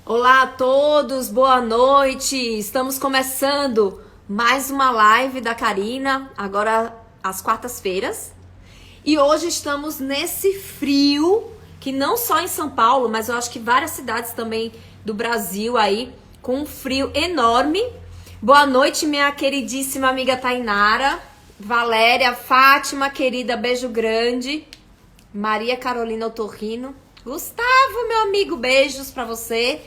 Olá a todos, boa noite. Estamos começando mais uma live da Karina, agora às quartas-feiras. E hoje estamos nesse frio, que não só em São Paulo, mas eu acho que várias cidades também do Brasil aí, com um frio enorme. Boa noite, minha queridíssima amiga Tainara, Valéria, Fátima, querida, beijo grande. Maria Carolina Otorrino, Gustavo, meu amigo, beijos pra você.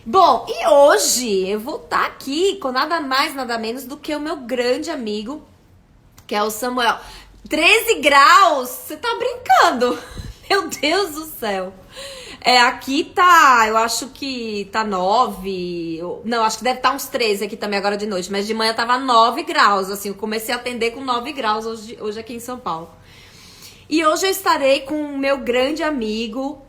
Bom, e hoje eu vou estar aqui com nada mais, nada menos do que o meu grande amigo, que é o Samuel. 13 graus? Você tá brincando? Meu Deus do céu. Aqui tá, eu acho que tá 9. Não, acho que deve estar uns 13 aqui também agora de noite, mas de manhã tava 9 graus, assim, eu comecei a atender com 9 graus hoje aqui em São Paulo. E hoje eu estarei com o meu grande amigo,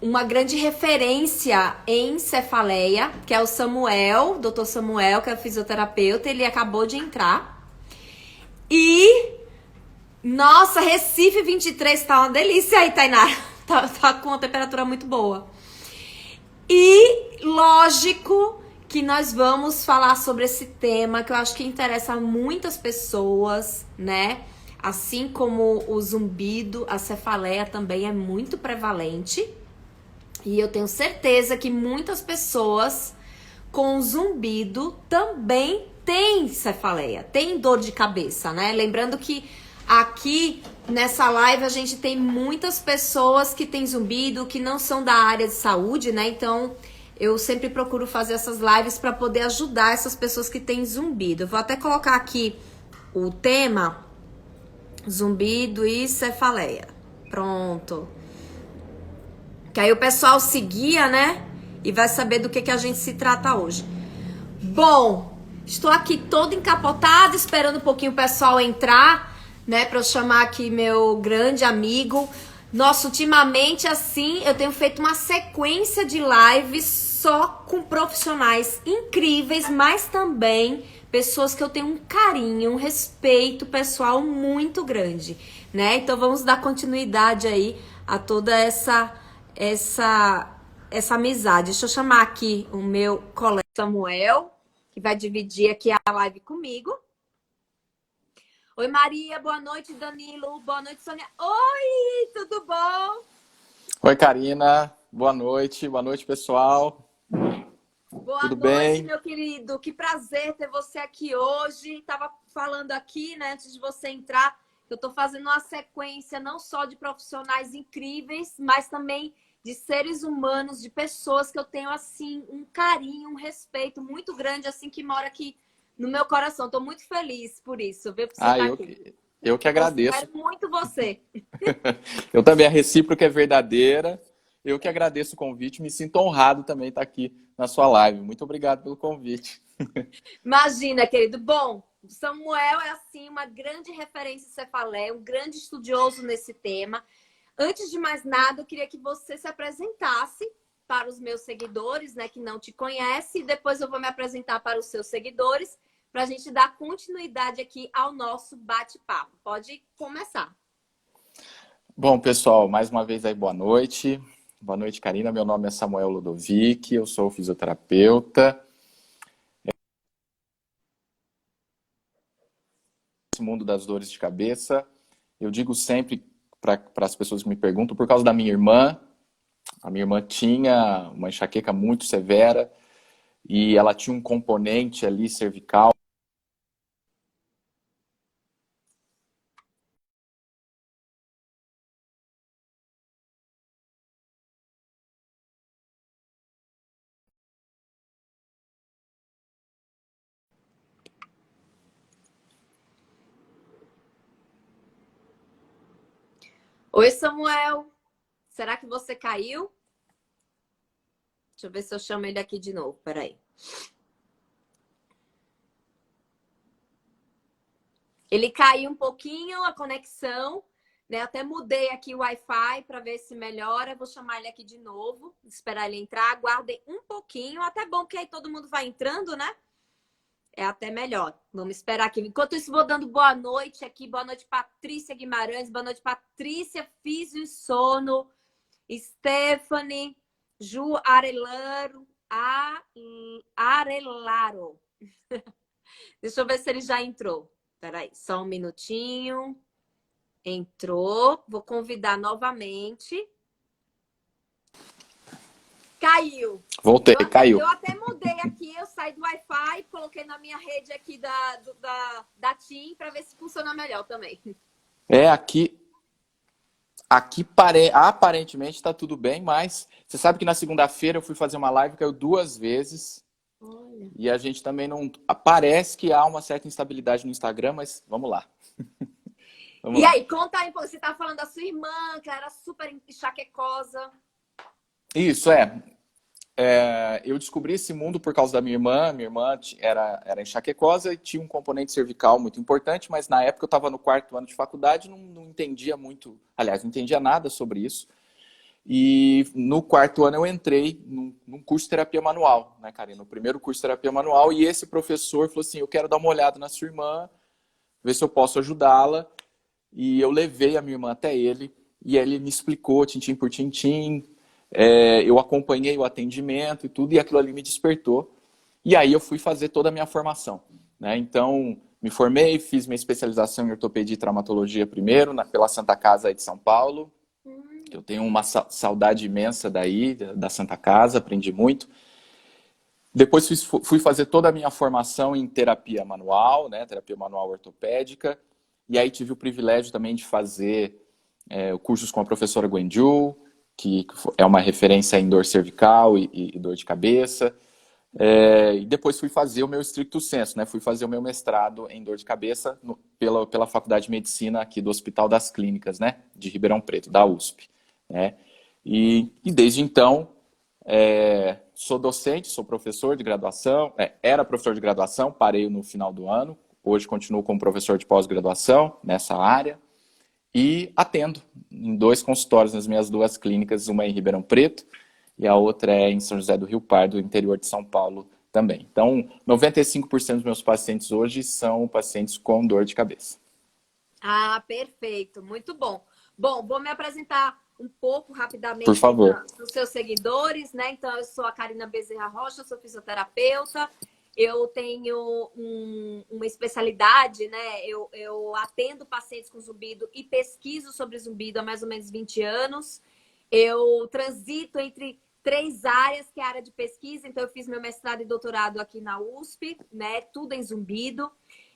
uma grande referência em cefaleia, que é o Samuel, Dr. Samuel, que é fisioterapeuta. Ele acabou de entrar. E, nossa, Recife 23 tá uma delícia aí, Tainara. Tá com uma temperatura muito boa. E, lógico, que nós vamos falar sobre esse tema que eu acho que interessa a muitas pessoas, né? Assim como o zumbido, a cefaleia também é muito prevalente. E eu tenho certeza que muitas pessoas com zumbido também têm cefaleia, têm dor de cabeça, né? Lembrando que aqui nessa live a gente tem muitas pessoas que têm zumbido, que não são da área de saúde, né? Então eu sempre procuro fazer essas lives para poder ajudar essas pessoas que têm zumbido. Eu vou até colocar aqui o tema: zumbido e cefaleia. Pronto. Que aí o pessoal seguia, né? E vai saber do que a gente se trata hoje. Bom, estou aqui toda encapotada, esperando um pouquinho o pessoal entrar, né? Pra eu chamar aqui meu grande amigo. Nossa, ultimamente, assim, eu tenho feito uma sequência de lives só com profissionais incríveis, mas também pessoas que eu tenho um carinho, um respeito pessoal muito grande, né? Então vamos dar continuidade aí a toda essa amizade. Deixa eu chamar aqui o meu colega Samuel, que vai dividir aqui a live comigo. Oi, Maria, boa noite, Danilo, boa noite, Sônia. Oi, tudo bom? Oi, Karina. Boa noite, pessoal. Boa Tudo noite, bem? meu querido. Que prazer ter você aqui hoje. Tava falando aqui, né, antes de você entrar, que eu tô fazendo uma sequência não só de profissionais incríveis, mas também de seres humanos, de pessoas que eu tenho, assim, um carinho, um respeito muito grande, assim, que mora aqui no meu coração. Tô muito feliz por isso, viu, por você Ah, estar eu, aqui. eu que agradeço. Considero muito você. Eu também, a recíproca é verdadeira. Eu que agradeço o convite. Me sinto honrado também estar aqui na sua live. Muito obrigado pelo convite. Imagina, querido. Bom, Samuel é, assim, uma grande referência em cefaleia, um grande estudioso nesse tema. Antes de mais nada, eu queria que você se apresentasse para os meus seguidores, né, que não te conhecem, e depois eu vou me apresentar para os seus seguidores, para a gente dar continuidade aqui ao nosso bate-papo. Pode começar. Bom, pessoal, mais uma vez aí, boa noite. Boa noite, Karina. Meu nome é Samuel Ludovic, eu sou fisioterapeuta. Esse mundo das dores de cabeça, eu digo sempre para as pessoas que me perguntam, por causa da minha irmã. A minha irmã tinha uma enxaqueca muito severa e ela tinha um componente ali cervical. Oi, Samuel. Será que você caiu? Deixa eu ver se eu chamo ele aqui de novo. Peraí. Ele caiu um pouquinho a conexão, né? Até mudei aqui o Wi-Fi para ver se melhora. Vou chamar ele aqui de novo, esperar ele entrar. Aguardem um pouquinho. Até bom que aí todo mundo vai entrando, né? É até melhor. Vamos esperar aqui. Enquanto isso, vou dando boa noite aqui. Boa noite, Patrícia Guimarães. Boa noite, Patrícia Físio e Sono. Stephanie, Ju Arelano. Arelaro. Deixa eu ver se ele já entrou. Peraí, só um minutinho. Entrou. Vou convidar novamente. Caiu. Voltei, caiu. Eu até mudei aqui, eu saí do Wi-Fi, coloquei na minha rede aqui da TIM para ver se funciona melhor também. Aqui aparentemente está tudo bem, mas você sabe que na segunda-feira eu fui fazer uma live, caiu 2 vezes. Olha. E a gente também não... Parece que há uma certa instabilidade no Instagram, mas vamos lá. Vamos E lá. aí, conta aí, você estava falando da sua irmã, que era super enxaquecosa. Isso, eu descobri esse mundo por causa da minha irmã. Minha irmã era enxaquecosa e tinha um componente cervical muito importante, mas na época eu estava no 4º ano de faculdade, não entendia muito, aliás, não entendia nada sobre isso. E no 4º ano eu entrei num curso de terapia manual, né, Karina? No primeiro curso de terapia manual, e esse professor falou assim, eu quero dar uma olhada na sua irmã, ver se eu posso ajudá-la. E eu levei a minha irmã até ele, e ele me explicou, tintim por tintim. Eu acompanhei o atendimento e tudo, e aquilo ali me despertou. E aí eu fui fazer toda a minha formação, né? Então, me formei, fiz minha especialização em ortopedia e traumatologia primeiro, pela Santa Casa aí de São Paulo. Eu tenho uma saudade imensa daí, da Santa Casa, aprendi muito. Depois fui fazer toda a minha formação em terapia manual, né? Terapia manual ortopédica. E aí tive o privilégio também de fazer cursos com a professora Gwenju, que é uma referência em dor cervical e dor de cabeça. E depois fui fazer o meu stricto sensu, né? Fui fazer o meu mestrado em dor de cabeça pela Faculdade de Medicina aqui do Hospital das Clínicas, né? De Ribeirão Preto, da USP. Né? E desde então, sou docente, sou professor de graduação, era professor de graduação, parei no final do ano. Hoje continuo como professor de pós-graduação nessa área. E atendo em 2 consultórios nas minhas 2 clínicas, uma em Ribeirão Preto e a outra é em São José do Rio Pardo, interior de São Paulo também. Então, 95% dos meus pacientes hoje são pacientes com dor de cabeça. Ah, perfeito, muito bom. Bom, vou me apresentar um pouco Por rapidamente favor. para os seus seguidores, né? Então, eu sou a Karina Bezerra Rocha, sou fisioterapeuta. Eu tenho uma especialidade, né? Eu atendo pacientes com zumbido e pesquiso sobre zumbido há mais ou menos 20 anos. Eu transito entre 3 áreas, que é a área de pesquisa. Então, eu fiz meu mestrado e doutorado aqui na USP, né? Tudo em zumbido.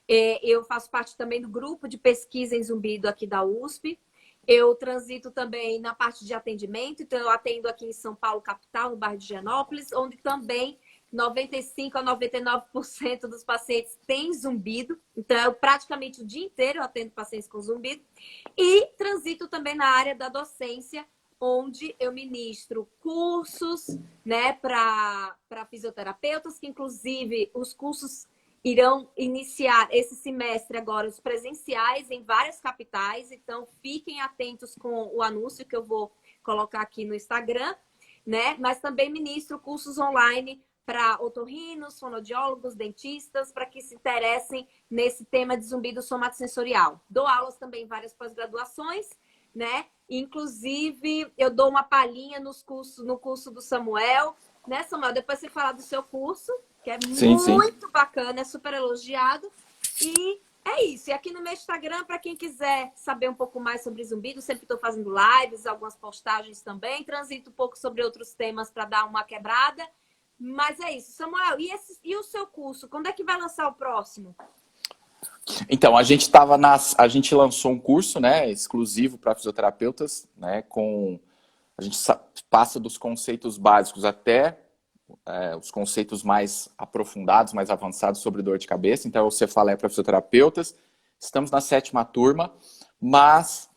Eu faço parte também do grupo de pesquisa em zumbido aqui da USP. Eu transito também na parte de atendimento. Então, eu atendo aqui em São Paulo, capital, no bairro de Higienópolis, onde também 95% a 99% dos pacientes têm zumbido. Então, eu praticamente o dia inteiro eu atendo pacientes com zumbido. E transito também na área da docência, onde eu ministro cursos, né, para fisioterapeutas, que inclusive os cursos irão iniciar esse semestre agora os presenciais em várias capitais. Então, fiquem atentos com o anúncio que eu vou colocar aqui no Instagram, né? Mas também ministro cursos online para otorrinos, fonoaudiólogos, dentistas, para que se interessem nesse tema de zumbido somatosensorial. Dou aulas também em várias pós-graduações, né? Inclusive, eu dou uma palhinha no curso do Samuel, né, Samuel? Depois você falar do seu curso, que é muito bacana, é super elogiado. E é isso. E aqui no meu Instagram, para quem quiser saber um pouco mais sobre zumbido, sempre estou fazendo lives, algumas postagens também. Transito um pouco sobre outros temas para dar uma quebrada. Mas é isso. Samuel, e o seu curso? Quando é que vai lançar o próximo? Então, a gente lançou um curso, né, exclusivo para fisioterapeutas, né, a gente passa dos conceitos básicos até os conceitos mais aprofundados, mais avançados sobre dor de cabeça. Então, o Cefaleia para fisioterapeutas. Estamos na 7ª turma, mas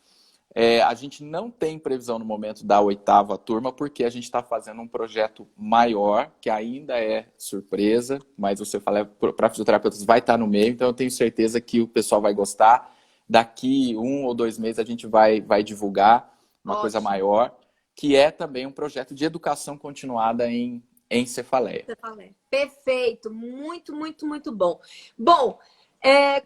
a gente não tem previsão no momento da 8ª turma, porque a gente está fazendo um projeto maior, que ainda é surpresa, mas o Cefaleia para fisioterapeutas vai estar no meio, então eu tenho certeza que o pessoal vai gostar. Daqui 1 ou 2 meses a gente vai divulgar uma coisa maior, que é também um projeto de educação continuada em cefaleia. Perfeito, muito, muito, muito bom. Bom,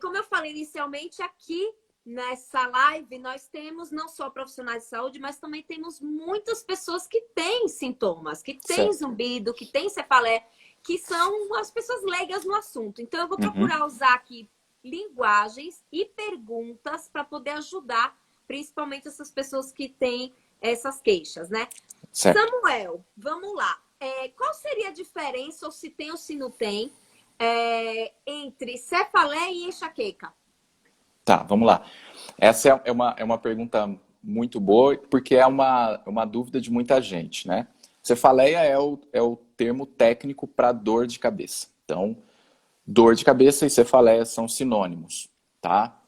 como eu falei inicialmente, aqui nessa live nós temos não só profissionais de saúde, mas também temos muitas pessoas que têm sintomas, que têm Certo. zumbido, que têm cefaleia, que são as pessoas leigas no assunto. Então eu vou procurar usar aqui linguagens e perguntas para poder ajudar, principalmente essas pessoas que têm essas queixas, né? Certo. Samuel, vamos lá. Qual seria a diferença, ou se tem ou se não tem, entre cefaleia e enxaqueca? Tá, vamos lá. Essa é uma pergunta muito boa, porque é uma dúvida de muita gente, né? Cefaleia é o termo técnico para dor de cabeça. Então, dor de cabeça e cefaleia são sinônimos, tá?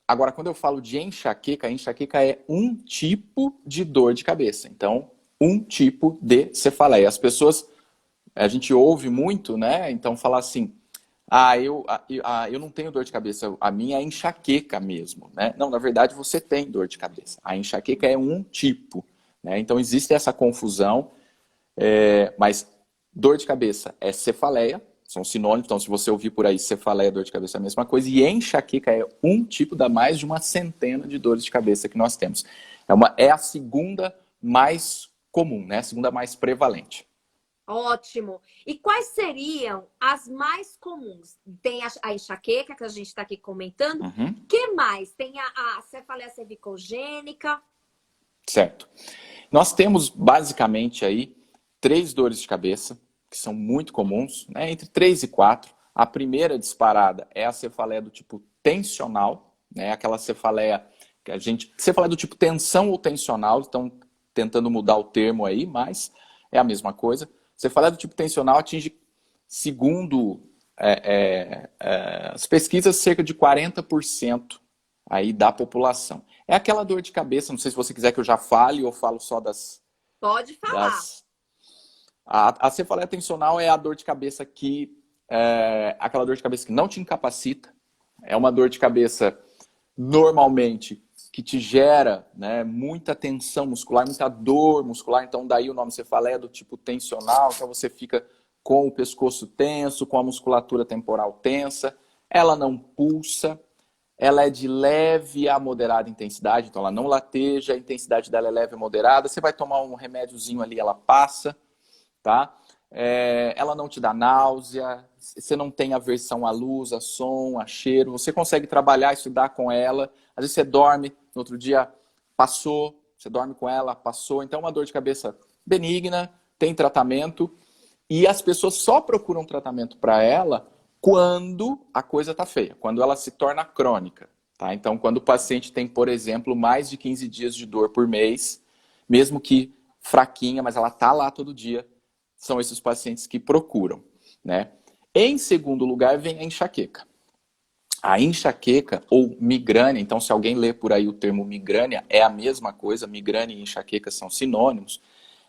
Agora, quando eu falo de enxaqueca, a enxaqueca é um tipo de dor de cabeça. Então, um tipo de cefaleia. As pessoas, a gente ouve muito, né? Então, falar assim, eu não tenho dor de cabeça, a minha é enxaqueca mesmo, né? Não, na verdade, você tem dor de cabeça. A enxaqueca é um tipo, né? Então, existe essa confusão, mas dor de cabeça é cefaleia, são sinônimos, então se você ouvir por aí cefaleia, dor de cabeça é a mesma coisa, e enxaqueca é um tipo da mais de uma centena de dores de cabeça que nós temos. É a segunda mais comum, né? A segunda mais prevalente. Ótimo. E quais seriam as mais comuns? Tem a enxaqueca, que a gente está aqui comentando. Que mais? Tem a cefaleia cervicogênica. Certo. Nós temos basicamente aí 3 dores de cabeça, que são muito comuns, né? Entre 3 e 4. A primeira disparada é a cefaleia do tipo tensional, né? Aquela cefaleia que cefaleia do tipo tensão ou tensional, estão tentando mudar o termo aí, mas é a mesma coisa. Cefaleia do tipo tensional atinge, segundo as pesquisas, cerca de 40% aí da população. É aquela dor de cabeça, não sei se você quiser que eu já fale ou falo só das... Pode falar. A cefaleia tensional é a dor de cabeça aquela dor de cabeça que não te incapacita. É uma dor de cabeça, normalmente, que te gera, né, muita tensão muscular, muita dor muscular. Então, daí o nome cefaleia do tipo tensional. Então, você fica com o pescoço tenso, com a musculatura temporal tensa. Ela não pulsa. Ela é de leve a moderada intensidade. Então, ela não lateja. A intensidade dela é leve a moderada. Você vai tomar um remédiozinho ali, ela passa. Tá? Ela não te dá náusea, você não tem aversão à luz, a som, a cheiro, você consegue trabalhar, estudar com ela, às vezes você dorme, no outro dia passou, você dorme com ela, passou, então é uma dor de cabeça benigna, tem tratamento, e as pessoas só procuram tratamento para ela quando a coisa está feia, quando ela se torna crônica. Tá? Então, quando o paciente tem, por exemplo, mais de 15 dias de dor por mês, mesmo que fraquinha, mas ela está lá todo dia, são esses pacientes que procuram, né? Em segundo lugar, vem a enxaqueca. A enxaqueca ou migrânia, então se alguém lê por aí o termo migrânia, é a mesma coisa, migrânia e enxaqueca são sinônimos,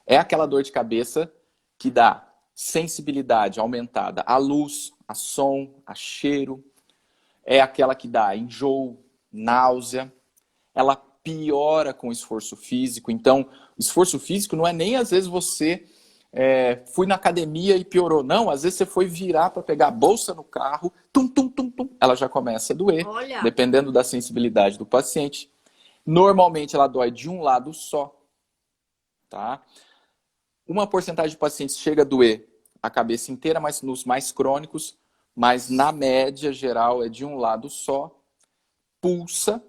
é aquela dor de cabeça que dá sensibilidade aumentada à luz, a som, a cheiro, é aquela que dá enjoo, náusea, ela piora com esforço físico, então esforço físico não é nem às vezes você... fui na academia e piorou. Não, às vezes você foi virar para pegar a bolsa no carro, tum, tum, tum, tum, ela já começa a doer, Olha. Dependendo da sensibilidade do paciente. Normalmente ela dói de um lado só. Tá? Uma porcentagem de pacientes chega a doer a cabeça inteira, mas nos mais crônicos, mas na média geral é de um lado só, pulsa,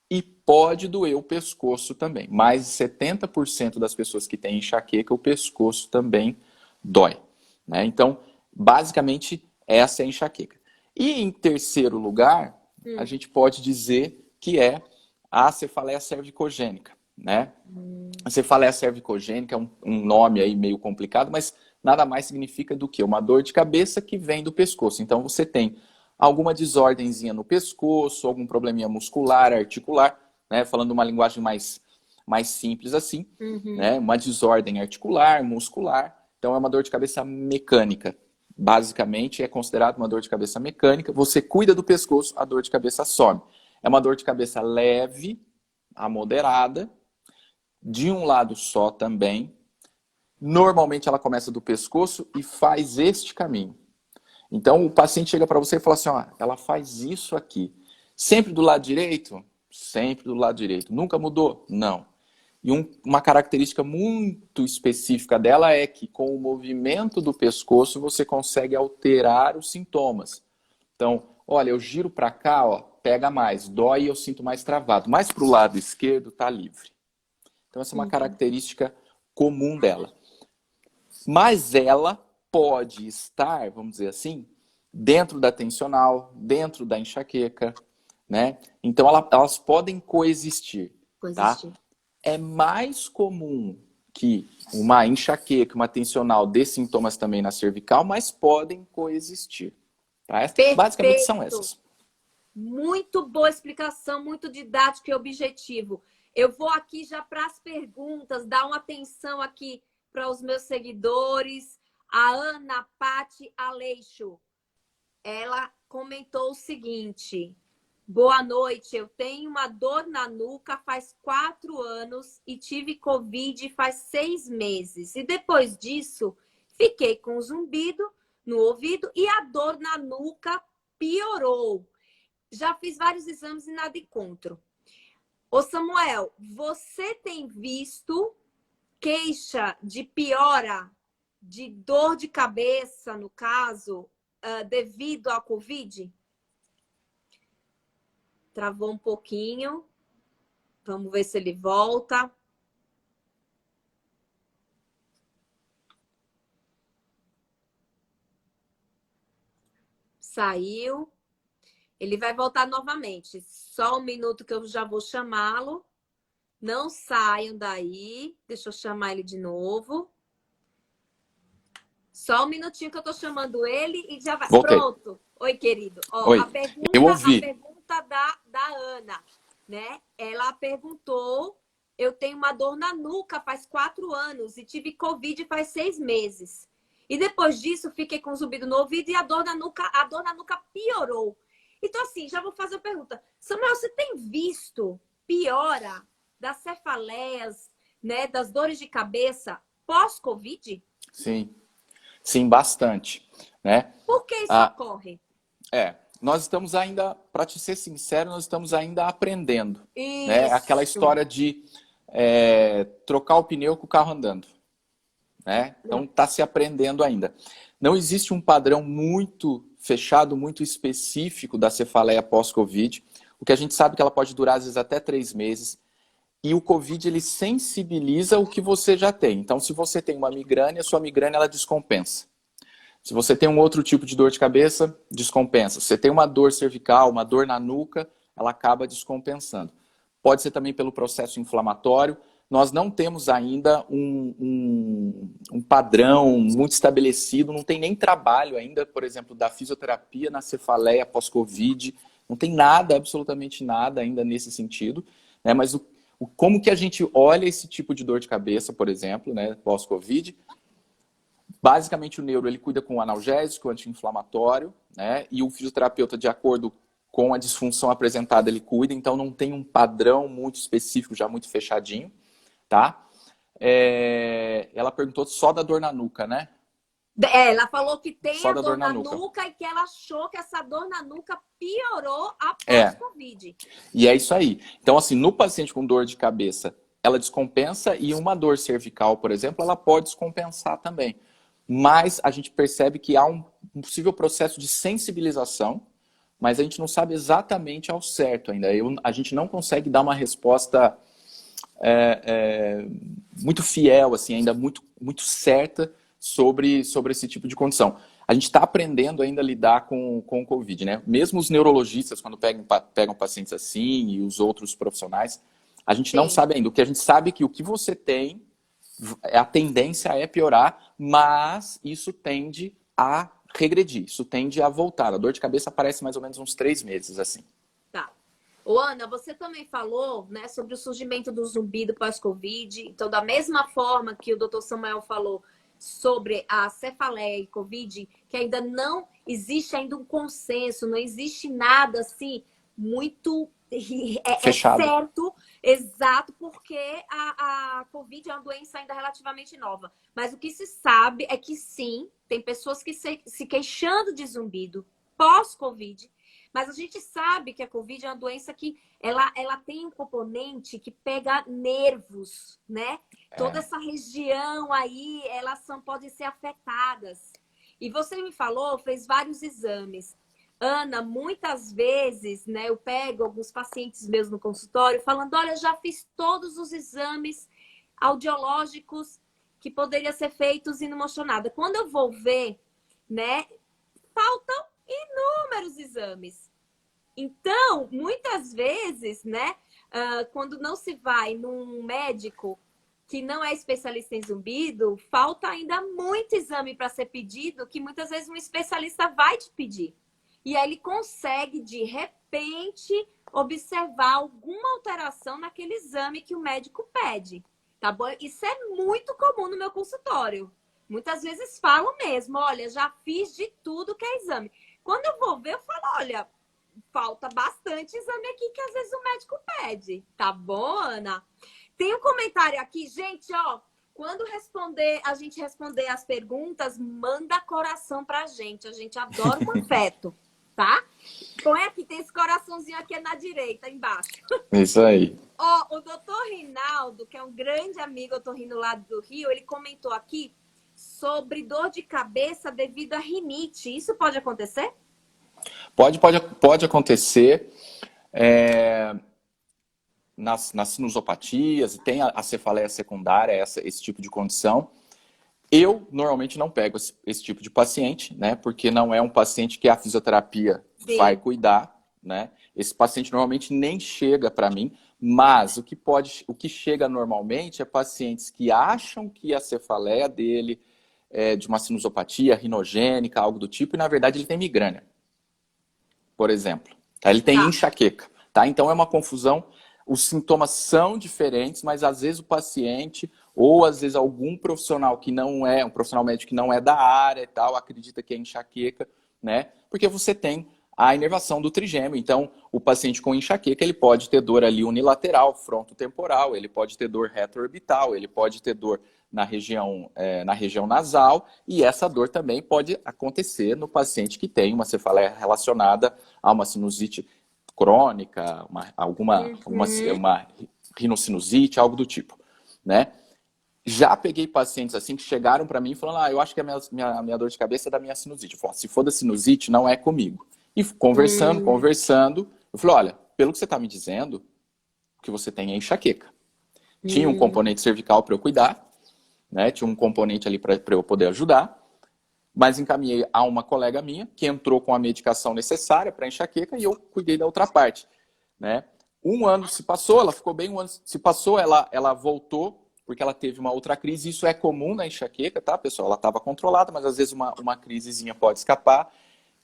e pode doer o pescoço também. Mais de 70% das pessoas que têm enxaqueca, o pescoço também dói. Né? Então, basicamente, essa é a enxaqueca. E em terceiro lugar, a gente pode dizer que é a cefaleia cervicogênica. Né? A cefaleia cervicogênica é um nome aí meio complicado, mas nada mais significa do que uma dor de cabeça que vem do pescoço. Então, você tem alguma desordemzinha no pescoço, algum probleminha muscular, articular, né? Falando uma linguagem mais simples assim, né? Uma desordem articular, muscular. Então é uma dor de cabeça mecânica. Basicamente é considerado uma dor de cabeça mecânica. Você cuida do pescoço, a dor de cabeça some. É uma dor de cabeça leve a moderada, de um lado só também. Normalmente ela começa do pescoço e faz este caminho. Então, o paciente chega para você e fala assim, ó, ela faz isso aqui. Sempre do lado direito? Sempre do lado direito. Nunca mudou? Não. E uma característica muito específica dela é que com o movimento do pescoço você consegue alterar os sintomas. Então, olha, eu giro para cá, ó, pega mais, dói e eu sinto mais travado. Mais para o lado esquerdo tá livre. Então essa é uma característica comum dela. Mas ela pode estar, vamos dizer assim, dentro da tensional, dentro da enxaqueca, né? Então elas podem coexistir, tá? É mais comum que uma enxaqueca, uma tensional dê sintomas também na cervical, mas podem coexistir. Tá? Basicamente são essas. Muito boa explicação, muito didático e objetivo. Eu vou aqui já para as perguntas, dar uma atenção aqui para os meus seguidores. A Ana Pati Aleixo, ela comentou o seguinte: boa noite, eu tenho uma dor na nuca faz 4 anos e tive Covid faz 6 meses. E depois disso, fiquei com zumbido no ouvido e a dor na nuca piorou. Já fiz vários exames e nada encontro. Ô Samuel, você tem visto queixa de piora de dor de cabeça, no caso, devido à Covid? Travou um pouquinho. Vamos ver se ele volta. Saiu. Ele vai voltar novamente. Só um minuto que eu já vou chamá-lo. Não saiam daí. Deixa eu chamar ele de novo. Só um minutinho que eu tô chamando ele e já vai. Voltei. Pronto. Oi, querido. Ó, Oi. Eu a ouvi. pergunta da Ana, né? Ela perguntou: eu tenho uma dor na nuca faz 4 anos e tive Covid faz 6 meses. E depois disso, fiquei com zumbido no ouvido e a dor na nuca piorou. Então, assim, já vou fazer a pergunta. Samuel, você tem visto piora das cefaleias, né, das dores de cabeça pós-Covid? Sim. Sim, bastante, né? Por que isso ocorre? Nós estamos ainda, para te ser sincero, nós estamos ainda aprendendo. Isso. Né? Aquela história de trocar o pneu com o carro andando. Né? Então está se aprendendo ainda. Não existe um padrão muito fechado, muito específico da cefaleia pós-Covid. O que a gente sabe é que ela pode durar, às vezes, até 3 meses. E o Covid, ele sensibiliza o que você já tem. Então, se você tem uma migrânia, a sua migrânia, ela descompensa. Se você tem um outro tipo de dor de cabeça, descompensa. Se você tem uma dor cervical, uma dor na nuca, ela acaba descompensando. Pode ser também pelo processo inflamatório. Nós não temos ainda um padrão muito estabelecido, não tem nem trabalho ainda, por exemplo, da fisioterapia na cefaleia pós-Covid. Não tem nada, absolutamente nada ainda nesse sentido. Né? Mas como que a gente olha esse tipo de dor de cabeça, por exemplo, né, pós-Covid? Basicamente, o neuro ele cuida com analgésico, anti-inflamatório, né, e o fisioterapeuta, de acordo com a disfunção apresentada, ele cuida, então não tem um padrão muito específico, já muito fechadinho, tá? Ela perguntou só da dor na nuca, né? Ela falou que tem só a dor na nuca e que ela achou que essa dor na nuca piorou após Covid. E é isso aí. Então, assim, no paciente com dor de cabeça, ela descompensa e uma dor cervical, por exemplo, ela pode descompensar também. Mas a gente percebe que há um possível processo de sensibilização, mas a gente não sabe exatamente ao certo ainda. A gente não consegue dar uma resposta muito fiel, assim, ainda muito certa sobre esse tipo de condição. A gente está aprendendo ainda a lidar com o Covid, né? Mesmo os neurologistas, quando pegam pacientes assim, e os outros profissionais, a gente não sabe ainda. O que a gente sabe é que o que você tem, a tendência é piorar, mas isso tende a regredir, isso tende a voltar. A dor de cabeça aparece mais ou menos uns 3 meses, assim. Tá. Ô, Ana, você também falou, né, sobre o surgimento do zumbido pós-Covid. Então, da mesma forma que o Dr. Samuel falou sobre a cefaleia e Covid, que ainda não existe ainda um consenso, não existe nada assim muito fechado. Certo, exato, porque a Covid é uma doença ainda relativamente nova. Mas o que se sabe é que sim, tem pessoas que se queixando de zumbido pós-Covid, Mas a gente sabe que a Covid é uma doença que ela tem um componente que pega nervos, né? Toda essa região aí, podem ser afetadas. E você me falou, fez vários exames. Ana, muitas vezes, né, eu pego alguns pacientes meus no consultório falando, olha, já fiz todos os exames audiológicos que poderiam ser feitos e não mostrou nada. Quando eu vou ver, né, faltam inúmeros exames. Então, muitas vezes, né, quando não se vai num médico que não é especialista em zumbido, falta ainda muito exame para ser pedido, que muitas vezes um especialista vai te pedir. E aí ele consegue, de repente, observar alguma alteração naquele exame que o médico pede, tá bom? Isso é muito comum no meu consultório. Muitas vezes falam mesmo, olha, já fiz de tudo que é exame. Quando eu vou ver, eu falo, olha, falta bastante exame aqui que às vezes o médico pede. Tá bom, Ana? Tem um comentário aqui, gente, ó. Quando a gente responder as perguntas, manda coração pra gente. A gente adora um afeto, tá? Põe aqui, tem esse coraçãozinho aqui na direita, embaixo. Isso aí. Ó, o doutor Rinaldo, que é um grande amigo otorrino lá do Rio, ele comentou aqui sobre dor de cabeça devido à rinite. Isso pode acontecer? Pode acontecer nas sinusopatias, tem a cefaleia secundária, esse tipo de condição. Eu normalmente não pego esse tipo de paciente, né? Porque não é um paciente que a fisioterapia vai cuidar, né? Esse paciente normalmente nem chega para mim, mas o que chega normalmente é pacientes que acham que a cefaleia dele é de uma sinusopatia rinogênica, algo do tipo, e na verdade ele tem migrânia, por exemplo. Tá? Ele tem enxaqueca, tá? Então é uma confusão. Os sintomas são diferentes, mas às vezes o paciente, ou às vezes algum profissional que não é, um profissional médico que não é da área e tal, acredita que é enxaqueca, né? Porque você tem a inervação do trigêmeo. Então, o paciente com enxaqueca, ele pode ter dor ali unilateral, frontotemporal, ele pode ter dor retroorbital, ele pode ter dor na região nasal, e essa dor também pode acontecer no paciente que tem uma cefaleia relacionada a uma sinusite crônica, uma rinocinusite, algo do tipo, né? Já peguei pacientes assim que chegaram para mim falando, eu acho que a minha dor de cabeça é da minha sinusite. Eu falo, se for da sinusite, não é comigo. E conversando, eu falei, olha, pelo que você está me dizendo, o que você tem é enxaqueca. Tinha um componente cervical para eu cuidar, né? Tinha um componente ali para eu poder ajudar, mas encaminhei a uma colega minha que entrou com a medicação necessária para enxaqueca e eu cuidei da outra parte, né? Um ano se passou, ela ficou bem, um ano se passou, ela voltou porque ela teve uma outra crise. Isso é comum na enxaqueca, tá, pessoal? Ela estava controlada, mas às vezes uma crisezinha pode escapar.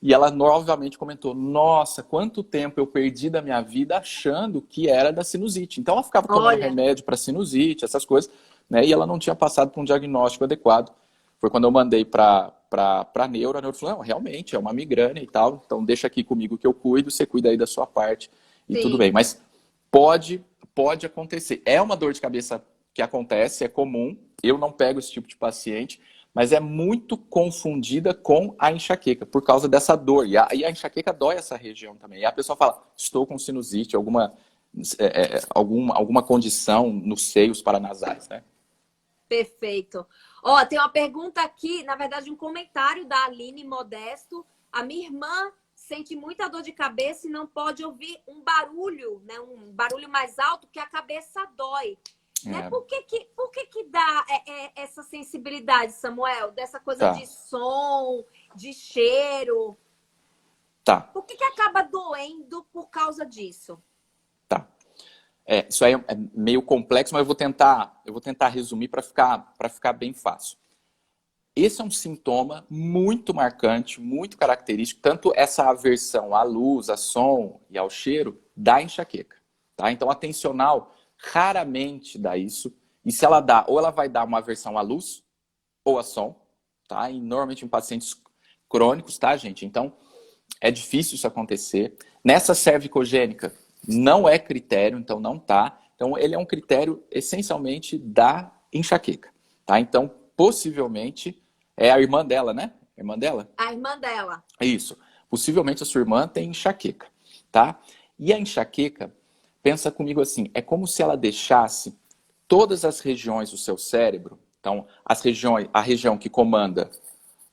E ela novamente comentou, nossa, quanto tempo eu perdi da minha vida achando que era da sinusite. Então ela ficava tomando remédio para sinusite, essas coisas, né? E ela não tinha passado por um diagnóstico adequado. Foi quando eu mandei para a neuro falou, não, realmente, é uma migrânia e tal, então deixa aqui comigo que eu cuido, você cuida aí da sua parte e tudo bem. Mas pode acontecer. É uma dor de cabeça que acontece, é comum, eu não pego esse tipo de paciente, mas é muito confundida com a enxaqueca, por causa dessa dor. E a enxaqueca dói essa região também. E a pessoa fala, estou com sinusite, alguma condição nos seios paranasais, né? Perfeito. Ó, tem uma pergunta aqui, na verdade um comentário da Aline Modesto. A minha irmã sente muita dor de cabeça e não pode ouvir um barulho, né? Um barulho mais alto que a cabeça dói. Né? Por que dá essa sensibilidade, Samuel? Dessa coisa de som, de cheiro? Tá. Por que acaba doendo por causa disso? Tá. Isso aí é meio complexo, mas eu vou tentar resumir para ficar bem fácil. Esse é um sintoma muito marcante, muito característico, tanto essa aversão à luz, a som e ao cheiro da enxaqueca. Tá? Então, a tensional raramente dá isso. E se ela dá, ou ela vai dar uma aversão à luz ou a som, tá? E normalmente em pacientes crônicos, tá, gente? Então, é difícil isso acontecer. Nessa cervicogênica, não é critério, então não tá. Então, ele é um critério essencialmente da enxaqueca, tá? Então, possivelmente, é a irmã dela, né? A irmã dela? A irmã dela. Isso. Possivelmente a sua irmã tem enxaqueca, tá? E a enxaqueca, pensa comigo assim, é como se ela deixasse todas as regiões do seu cérebro, então a região que comanda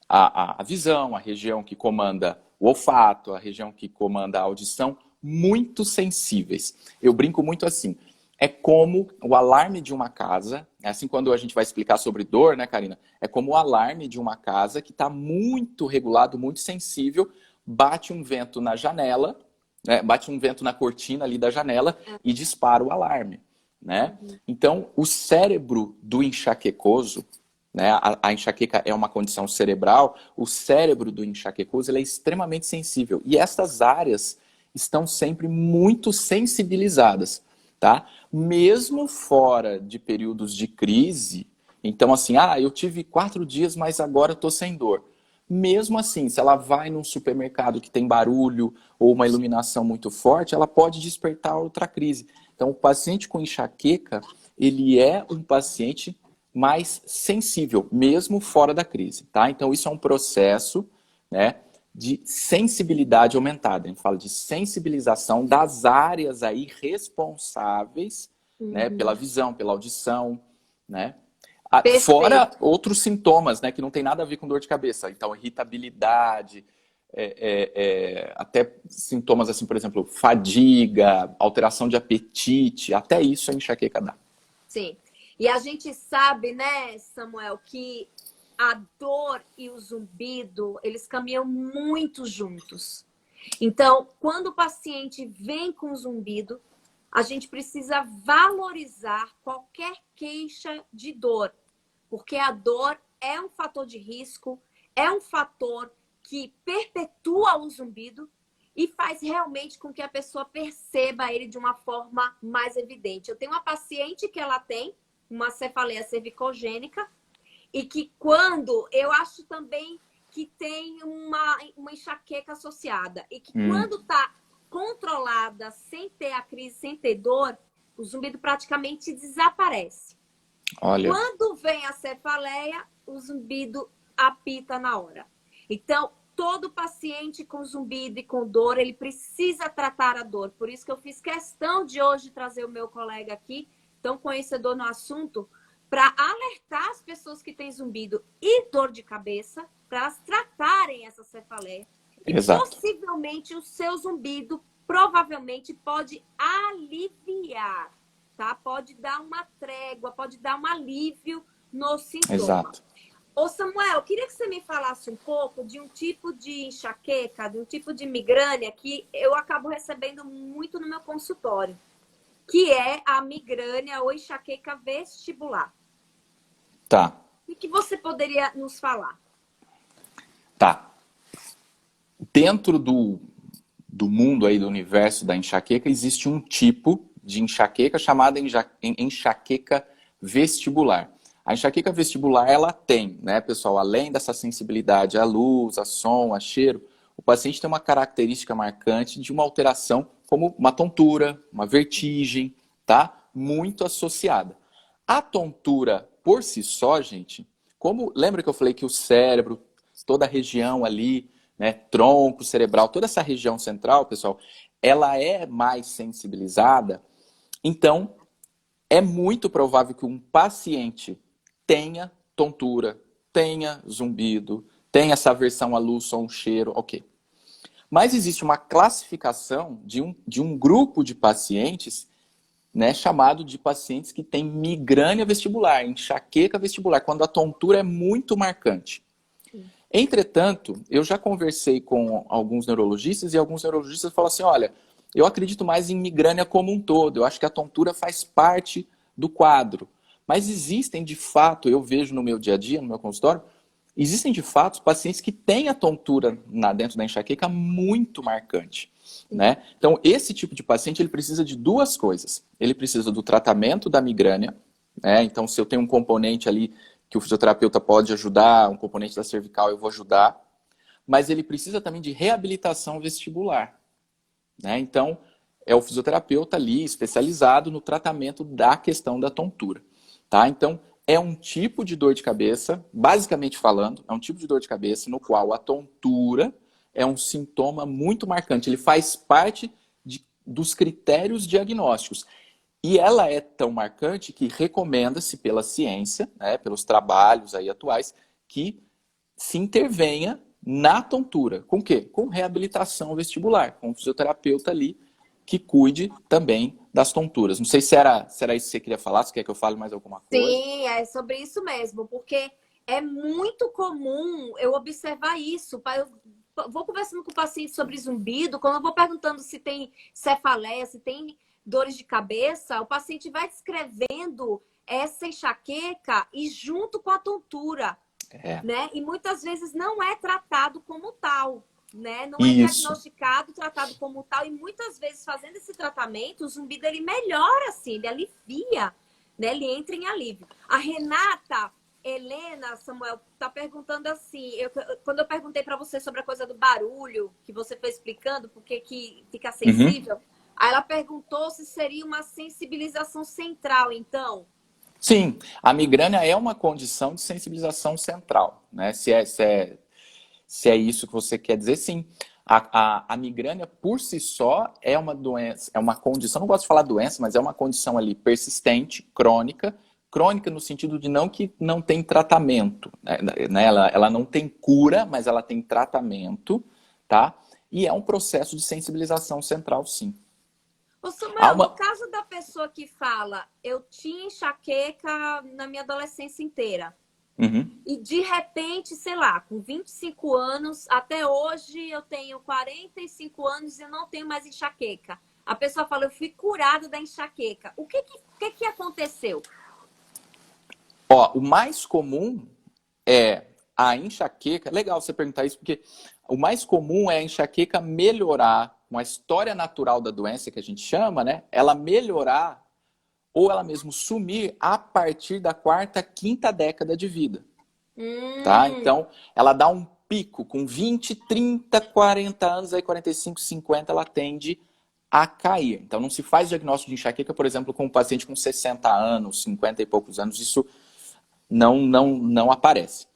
a visão, a região que comanda o olfato, a região que comanda a audição, muito sensíveis. Eu brinco muito assim, é como o alarme de uma casa, assim quando a gente vai explicar sobre dor, né, Karina? É como o alarme de uma casa que está muito regulado, muito sensível, bate um vento na janela, né, bate um vento na cortina ali da janela e dispara o alarme, né? Então, o cérebro do enxaquecoso, né, a enxaqueca é uma condição cerebral, o cérebro do enxaquecoso ele é extremamente sensível. E essas áreas estão sempre muito sensibilizadas, tá? Mesmo fora de períodos de crise, então assim, eu tive 4 dias, mas agora eu tô sem dor. Mesmo assim, se ela vai num supermercado que tem barulho ou uma iluminação muito forte, ela pode despertar outra crise. Então, o paciente com enxaqueca, ele é um paciente mais sensível, mesmo fora da crise, tá? Então, isso é um processo, né, de sensibilidade aumentada. A gente fala de sensibilização das áreas aí responsáveis, né, pela visão, pela audição, né? Fora outros sintomas, né, que não tem nada a ver com dor de cabeça. Então, irritabilidade, até sintomas assim, por exemplo, fadiga, alteração de apetite, até isso a enxaqueca dá. Sim. E a gente sabe, né, Samuel, que a dor e o zumbido, eles caminham muito juntos. Então, quando o paciente vem com zumbido, a gente precisa valorizar qualquer queixa de dor, porque a dor é um fator de risco, é um fator que perpetua o zumbido e faz realmente com que a pessoa perceba ele de uma forma mais evidente. Eu tenho uma paciente que ela tem uma cefaleia cervicogênica e que eu acho também que tem uma enxaqueca associada e que quando está controlada, sem ter a crise, sem ter dor, o zumbido praticamente desaparece. Olha. Quando vem a cefaleia, o zumbido apita na hora. Então, todo paciente com zumbido e com dor, ele precisa tratar a dor. Por isso que eu fiz questão de hoje trazer o meu colega aqui, tão conhecedor no assunto, para alertar as pessoas que têm zumbido e dor de cabeça, para elas tratarem essa cefaleia. E possivelmente o seu zumbido provavelmente pode aliviar, tá? Pode dar uma trégua, pode dar um alívio no sintoma. Exato. Ô Samuel, eu queria que você me falasse um pouco de um tipo de enxaqueca, de um tipo de migrânia que eu acabo recebendo muito no meu consultório, que é a migrânia ou enxaqueca vestibular. Tá. O que você poderia nos falar? Tá. Dentro do mundo aí, do universo da enxaqueca, existe um tipo de enxaqueca chamada enxaqueca vestibular. A enxaqueca vestibular, ela tem, né, pessoal, além dessa sensibilidade à luz, a som, a cheiro, o paciente tem uma característica marcante de uma alteração como uma tontura, uma vertigem, tá? Muito associada. A tontura por si só, gente, lembra que eu falei que o cérebro, toda a região ali, né, tronco cerebral, toda essa região central, pessoal, ela é mais sensibilizada. Então, é muito provável que um paciente tenha tontura, tenha zumbido, tenha essa aversão à luz, som, cheiro, ok. Mas existe uma classificação de um grupo de pacientes, né, chamado de pacientes que têm migrânia vestibular, enxaqueca vestibular, quando a tontura é muito marcante. Entretanto, eu já conversei com alguns neurologistas e alguns neurologistas falam assim, olha, eu acredito mais em migrânia como um todo, eu acho que a tontura faz parte do quadro. Mas existem, de fato, eu vejo no meu dia a dia, no meu consultório, existem, de fato, pacientes que têm a tontura dentro da enxaqueca muito marcante. Né? Então, esse tipo de paciente, ele precisa de duas coisas. Ele precisa do tratamento da migrânia, né? Então, se eu tenho um componente ali que o fisioterapeuta pode ajudar, um componente da cervical, eu vou ajudar. Mas ele precisa também de reabilitação vestibular, né? Então, é o fisioterapeuta ali especializado no tratamento da questão da tontura, tá? Então, é um tipo de dor de cabeça, basicamente falando, é um tipo de dor de cabeça no qual a tontura é um sintoma muito marcante. Ele faz parte dos critérios diagnósticos. E ela é tão marcante que recomenda-se pela ciência, né, pelos trabalhos aí atuais, que se intervenha na tontura. Com o quê? Com reabilitação vestibular, com um fisioterapeuta ali que cuide também das tonturas. Não sei se era isso que você queria falar, se quer que eu fale mais alguma coisa. Sim, é sobre isso mesmo, porque é muito comum eu observar isso. Eu vou conversando com o paciente sobre zumbido, quando eu vou perguntando se tem cefaleia, se tem dores de cabeça, o paciente vai descrevendo essa enxaqueca e junto com a tontura, né? E muitas vezes não é tratado como tal, né? Não é diagnosticado, tratado como tal, e muitas vezes fazendo esse tratamento, o zumbido ele melhora, assim, ele alivia, né? Ele entra em alívio. A Renata Helena, Samuel, tá perguntando assim, quando eu perguntei para você sobre a coisa do barulho, que você foi explicando porque que fica sensível, aí ela perguntou se seria uma sensibilização central, então. Sim, a migrânia é uma condição de sensibilização central, né? Se é isso que você quer dizer, sim. A migrânia, por si só, é uma doença, é uma condição, não gosto de falar doença, mas é uma condição ali persistente, crônica no sentido de que não tem tratamento, né? Ela não tem cura, mas ela tem tratamento, tá? E é um processo de sensibilização central, sim. Ô Samuel, no caso da pessoa que fala, eu tinha enxaqueca na minha adolescência inteira, e de repente, sei lá, com 25 anos, até hoje eu tenho 45 anos e eu não tenho mais enxaqueca. A pessoa fala, eu fui curada da enxaqueca. O que aconteceu? O mais comum é a enxaqueca. Legal você perguntar isso, porque o mais comum é a enxaqueca melhorar, uma história natural da doença que a gente chama, né? Ela melhorar ou ela mesmo sumir a partir da quarta, quinta década de vida. Tá? Então, ela dá um pico com 20, 30, 40 anos, aí 45, 50, ela tende a cair. Então, não se faz diagnóstico de enxaqueca, por exemplo, com um paciente com 60 anos, 50 e poucos anos, isso não aparece.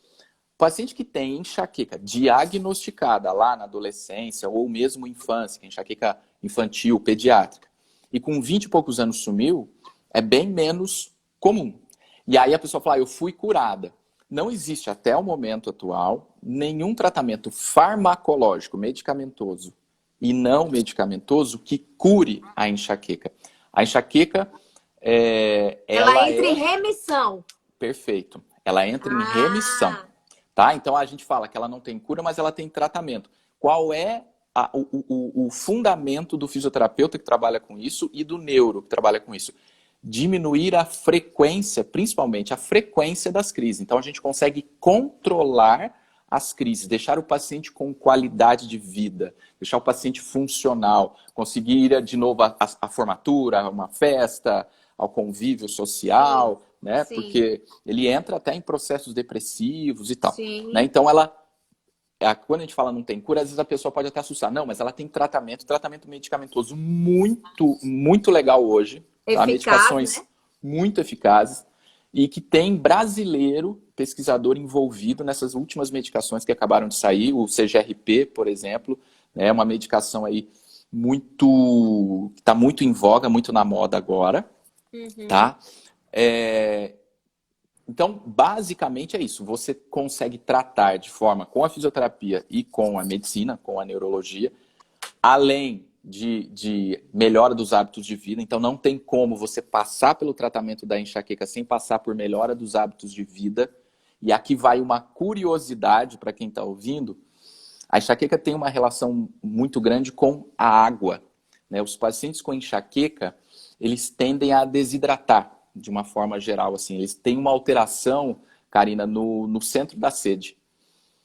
O paciente que tem enxaqueca diagnosticada lá na adolescência ou mesmo infância, que é enxaqueca infantil, pediátrica, e com 20 e poucos anos sumiu, é bem menos comum. E aí a pessoa fala, eu fui curada. Não existe até o momento atual nenhum tratamento farmacológico, medicamentoso e não medicamentoso que cure a enxaqueca. A enxaqueca, ela entra em remissão. Perfeito. Ela entra em remissão. Tá? Então a gente fala que ela não tem cura, mas ela tem tratamento. Qual é o fundamento do fisioterapeuta que trabalha com isso e do neuro que trabalha com isso? Diminuir a frequência, principalmente a frequência das crises. Então a gente consegue controlar as crises, deixar o paciente com qualidade de vida, deixar o paciente funcional, conseguir ir de novo à formatura, a uma festa, ao convívio social, né? Sim. Porque ele entra até em processos depressivos e tal. Né? Então quando a gente fala não tem cura, às vezes a pessoa pode até assustar. Não, mas ela tem tratamento medicamentoso muito, muito legal hoje. Tá? Medicações, né? Muito eficazes. E que tem brasileiro, pesquisador envolvido nessas últimas medicações que acabaram de sair. O CGRP, por exemplo, é uma medicação aí que está muito em voga, muito na moda agora. Tá? Então, basicamente é isso. Você consegue tratar de forma com a fisioterapia e com a medicina, com a neurologia, além de melhora dos hábitos de vida. Então, não tem como você passar pelo tratamento da enxaqueca sem passar por melhora dos hábitos de vida. E aqui vai uma curiosidade para quem está ouvindo. A enxaqueca tem uma relação muito grande com a água. Né? Os pacientes com enxaqueca, eles tendem a desidratar, de uma forma geral. Assim. Eles têm uma alteração, Karina, no centro da sede.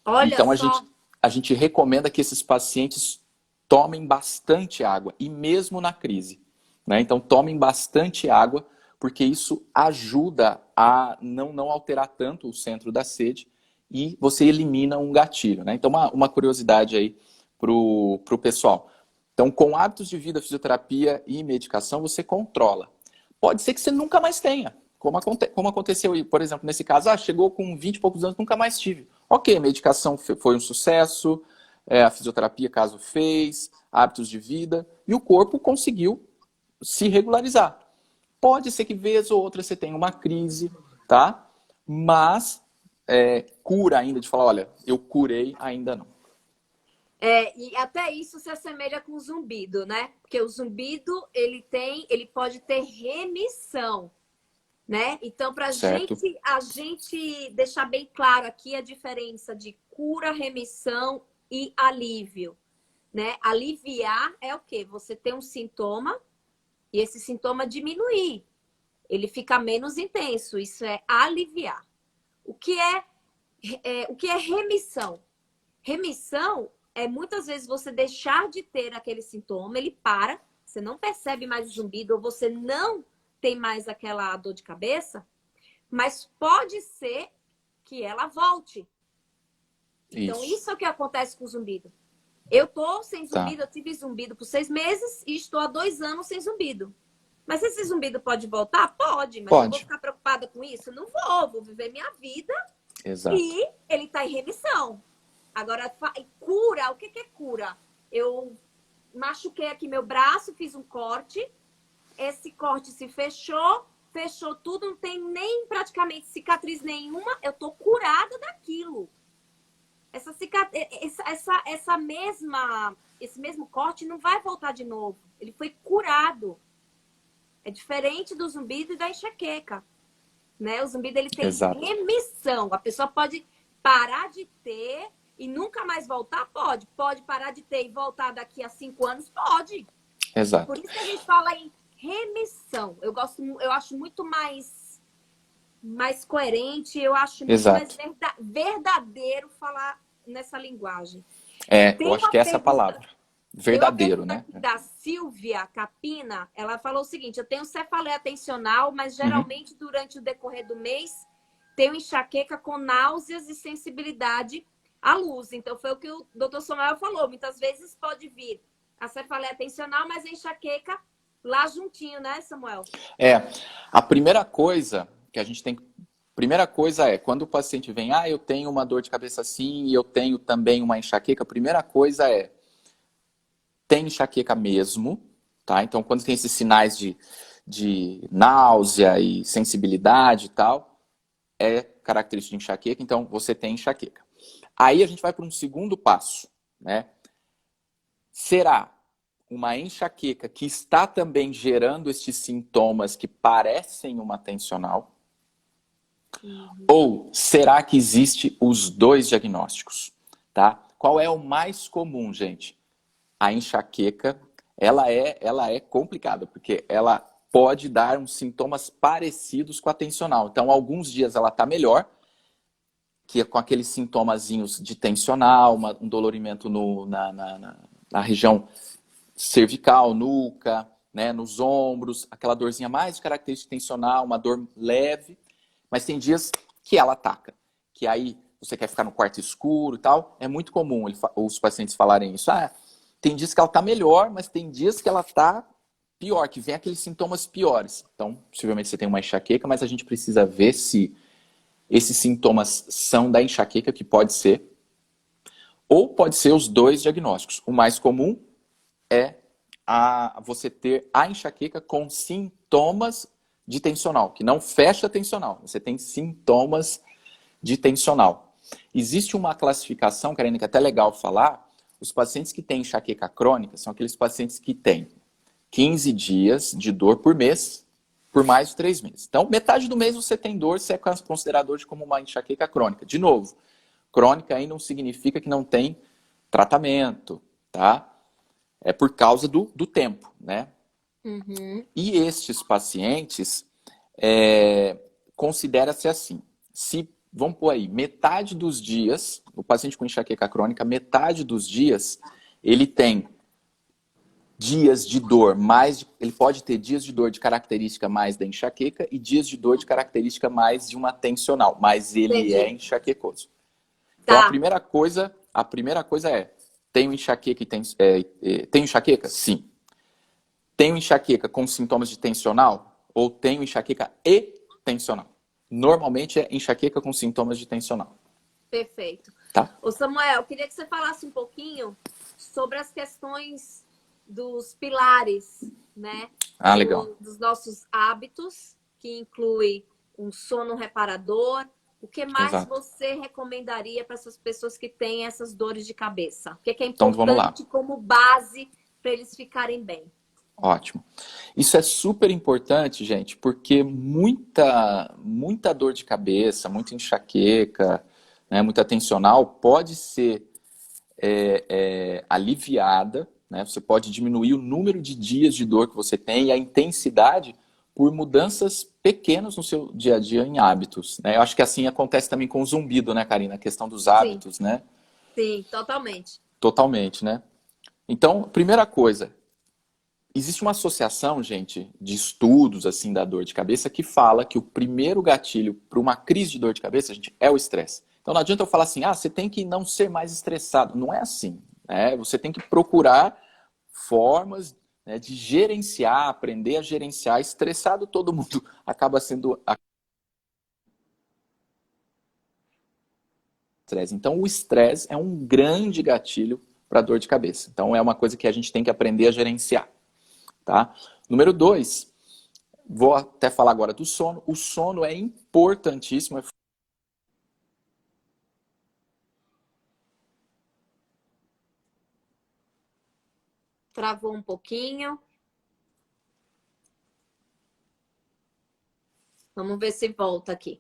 Olha então, só. a gente recomenda que esses pacientes tomem bastante água, e mesmo na crise. Né? Então, tomem bastante água, porque isso ajuda a não alterar tanto o centro da sede e você elimina um gatilho. Né? Então, uma curiosidade aí para o pessoal. Então, com hábitos de vida, fisioterapia e medicação, você controla. Pode ser que você nunca mais tenha, como aconteceu, por exemplo, nesse caso, chegou com 20 e poucos anos, nunca mais tive. Ok, a medicação foi um sucesso, a fisioterapia, caso fez, hábitos de vida, e o corpo conseguiu se regularizar. Pode ser que vez ou outra você tenha uma crise, tá? Mas cura ainda, de falar, olha, eu curei, ainda não. E até isso se assemelha com o zumbido, né? Porque o zumbido, ele pode ter remissão, né? Então, para Certo? a gente deixar bem claro aqui a diferença de cura, remissão e alívio, né? Aliviar é o quê? Você tem um sintoma e esse sintoma diminuir. Ele fica menos intenso. Isso é aliviar. O que é remissão? Remissão é muitas vezes você deixar de ter aquele sintoma, ele para, você não percebe mais o zumbido, ou você não tem mais aquela dor de cabeça, mas pode ser que ela volte. Então, isso é o que acontece com o zumbido. Eu tô sem zumbido, eu tive zumbido por 6 meses e estou há 2 anos sem zumbido. Mas esse zumbido pode voltar? Pode, mas eu vou ficar preocupada com isso? Não vou viver minha vida. Exato. E ele está em remissão. Agora, cura, o que é cura? Eu machuquei aqui meu braço, fiz um corte, esse corte se fechou tudo, não tem nem praticamente cicatriz nenhuma, eu tô curada daquilo. Esse mesmo corte não vai voltar de novo. Ele foi curado. É diferente do zumbido e da enxaqueca, né? O zumbido, ele tem remissão. A pessoa pode parar de ter e nunca mais voltar? Pode. Pode parar de ter e voltar daqui a 5 anos? Pode. Exato. Por isso que a gente fala em remissão. Eu acho muito mais coerente, eu acho muito mais verdadeiro falar nessa linguagem. Eu acho que essa é a palavra. Verdadeiro, né? Da Silvia Capina, ela falou o seguinte: eu tenho cefaleia atencional, mas geralmente durante o decorrer do mês tenho enxaqueca com náuseas e sensibilidade à luz. Então foi o que o Dr. Samuel falou. Muitas vezes pode vir a cefaleia atencional, mas a enxaqueca lá juntinho, né, Samuel? A primeira coisa que a gente tem que... Primeira coisa é, quando o paciente vem, eu tenho uma dor de cabeça assim e eu tenho também uma enxaqueca, a primeira coisa é, tem enxaqueca mesmo, tá? Então, quando tem esses sinais de náusea e sensibilidade e tal, é característico de enxaqueca, então você tem enxaqueca. Aí a gente vai para um segundo passo, né? Será uma enxaqueca que está também gerando estes sintomas que parecem uma tensional? Ou será que existe os dois diagnósticos? Tá? Qual é o mais comum, gente? A enxaqueca, ela é complicada, porque ela pode dar uns sintomas parecidos com a tensional. Então, alguns dias ela está melhor, que é com aqueles sintomazinhos de tensional, um dolorimento na região cervical, nuca, né, nos ombros, aquela dorzinha mais característica tensional, uma dor leve. Mas tem dias que ela ataca, que aí você quer ficar no quarto escuro e tal. É muito comum os pacientes falarem isso. Tem dias que ela está melhor, mas tem dias que ela está pior, que vem aqueles sintomas piores. Então, possivelmente você tem uma enxaqueca, mas a gente precisa ver se esses sintomas são da enxaqueca, que pode ser, ou pode ser os dois diagnósticos. O mais comum é você ter a enxaqueca com sintomas de tensional, que não fecha tensional. Você tem sintomas de tensional. Existe uma classificação, Karina, que é até legal falar. Os pacientes que têm enxaqueca crônica são aqueles pacientes que têm 15 dias de dor por mês, por mais de 3 meses. Então, metade do mês você tem dor, você é considerado hoje como uma enxaqueca crônica. De novo, crônica aí não significa que não tem tratamento, tá? É por causa do tempo, né? E estes pacientes, considera-se assim, se, vamos pôr aí, metade dos dias, o paciente com enxaqueca crônica, metade dos dias, ele tem dias de dor ele pode ter dias de dor de característica mais da enxaqueca e dias de dor de característica mais de uma tensional, mas ele é enxaquecoso. Então, a primeira coisa é, tenho enxaqueca tenho enxaqueca? Sim. Tenho enxaqueca com sintomas de tensional? Ou tenho enxaqueca e tensional? Normalmente é enxaqueca com sintomas de tensional. Perfeito. tá? Ô Samuel, eu queria que você falasse um pouquinho sobre as questões dos pilares, né? Ah, legal. Dos nossos hábitos, que inclui um sono reparador. O que mais Exato. você recomendaria para essas pessoas que têm essas dores de cabeça? O que é Então vamos lá. importante como base para eles ficarem bem? Ótimo. Isso é super importante, gente, porque muita dor de cabeça, muita enxaqueca, né, muita tensional pode ser aliviada, né? Você pode diminuir o número de dias de dor que você tem e a intensidade por mudanças pequenas no seu dia a dia em hábitos, né? Eu acho que assim acontece também com o zumbido, né, Karina? A questão dos Sim, hábitos, né? sim, totalmente. Totalmente, né? Então, primeira coisa, existe uma associação, gente, de estudos assim da dor de cabeça que fala que o primeiro gatilho para uma crise de dor de cabeça, gente, é o estresse. Então não adianta eu falar assim, você tem que não ser mais estressado. Não é assim, né? Você tem que procurar formas, né, de gerenciar, aprender a gerenciar. Estressado todo mundo acaba sendo estresse. Então o estresse é um grande gatilho para dor de cabeça. Então é uma coisa que a gente tem que aprender a gerenciar, tá? Número 2, vou até falar agora do sono. O sono é importantíssimo. Travou um pouquinho. Vamos ver se volta aqui.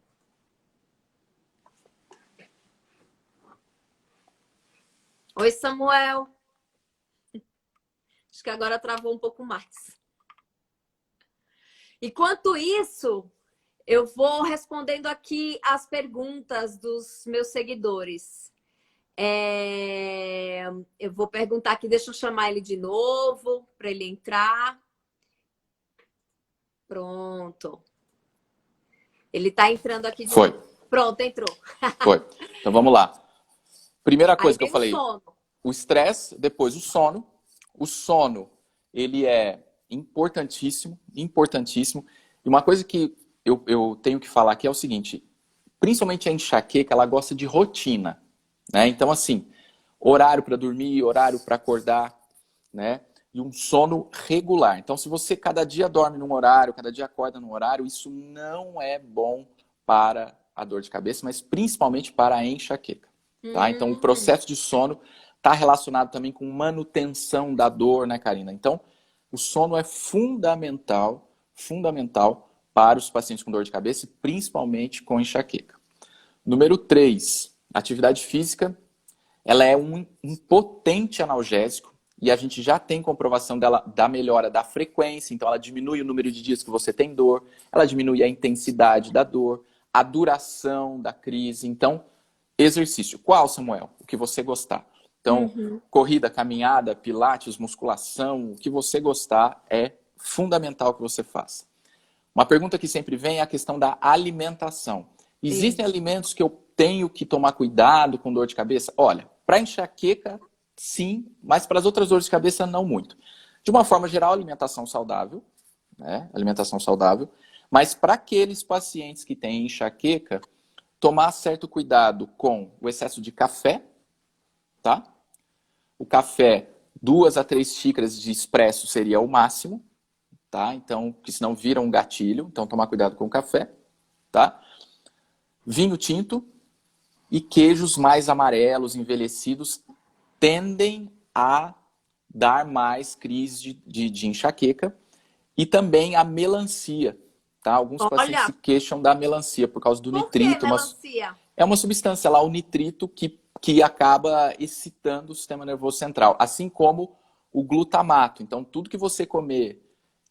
Oi, Samuel. Acho que agora travou um pouco mais. Enquanto isso, eu vou respondendo aqui as perguntas dos meus seguidores. Eu vou perguntar aqui, deixa eu chamar ele de novo para ele entrar. Pronto. Ele está entrando aqui de Foi, novo. Pronto, entrou. foi. Então vamos lá. Primeira Aí coisa que eu vem o falei, sono. o estresse, depois o sono. O sono, ele é importantíssimo, importantíssimo. E uma coisa que eu tenho que falar aqui é o seguinte, principalmente a enxaqueca, ela gosta de rotina, né? Então, assim, horário para dormir, horário para acordar, né? E um sono regular. Então, se você cada dia dorme num horário, cada dia acorda num horário, isso não é bom para a dor de cabeça, mas principalmente para a enxaqueca, tá? Então, o Hum, processo de sono está relacionado também com manutenção da dor, né, Karina? Então, o sono é fundamental, fundamental para os pacientes com dor de cabeça, principalmente com enxaqueca. Número 3, atividade física, ela é um potente analgésico e a gente já tem comprovação dela da melhora da frequência, então ela diminui o número de dias que você tem dor, ela diminui a intensidade da dor, a duração da crise. Então, exercício. Qual, Samuel? O que você gostar. Então, uhum. corrida, caminhada, pilates, musculação, o que você gostar é fundamental que você faça. Uma pergunta que sempre vem é a questão da alimentação. Existem Isso. alimentos que eu tenho que tomar cuidado com dor de cabeça? Olha, para enxaqueca, sim, mas para as outras dores de cabeça, não muito. De uma forma geral, alimentação saudável, né? Alimentação saudável. Mas para aqueles pacientes que têm enxaqueca, tomar certo cuidado com o excesso de café, tá? O café, 2 a 3 xícaras de expresso seria o máximo, tá? Então, que senão vira um gatilho. Então, tomar cuidado com o café, tá? Vinho tinto e queijos mais amarelos, envelhecidos, tendem a dar mais crise de enxaqueca e também a melancia, tá? Alguns pacientes se Olha, queixam da melancia por causa do por que nitrito, mas melancia? é uma substância lá, o nitrito, que acaba excitando o sistema nervoso central, assim como o glutamato. Então, tudo que você comer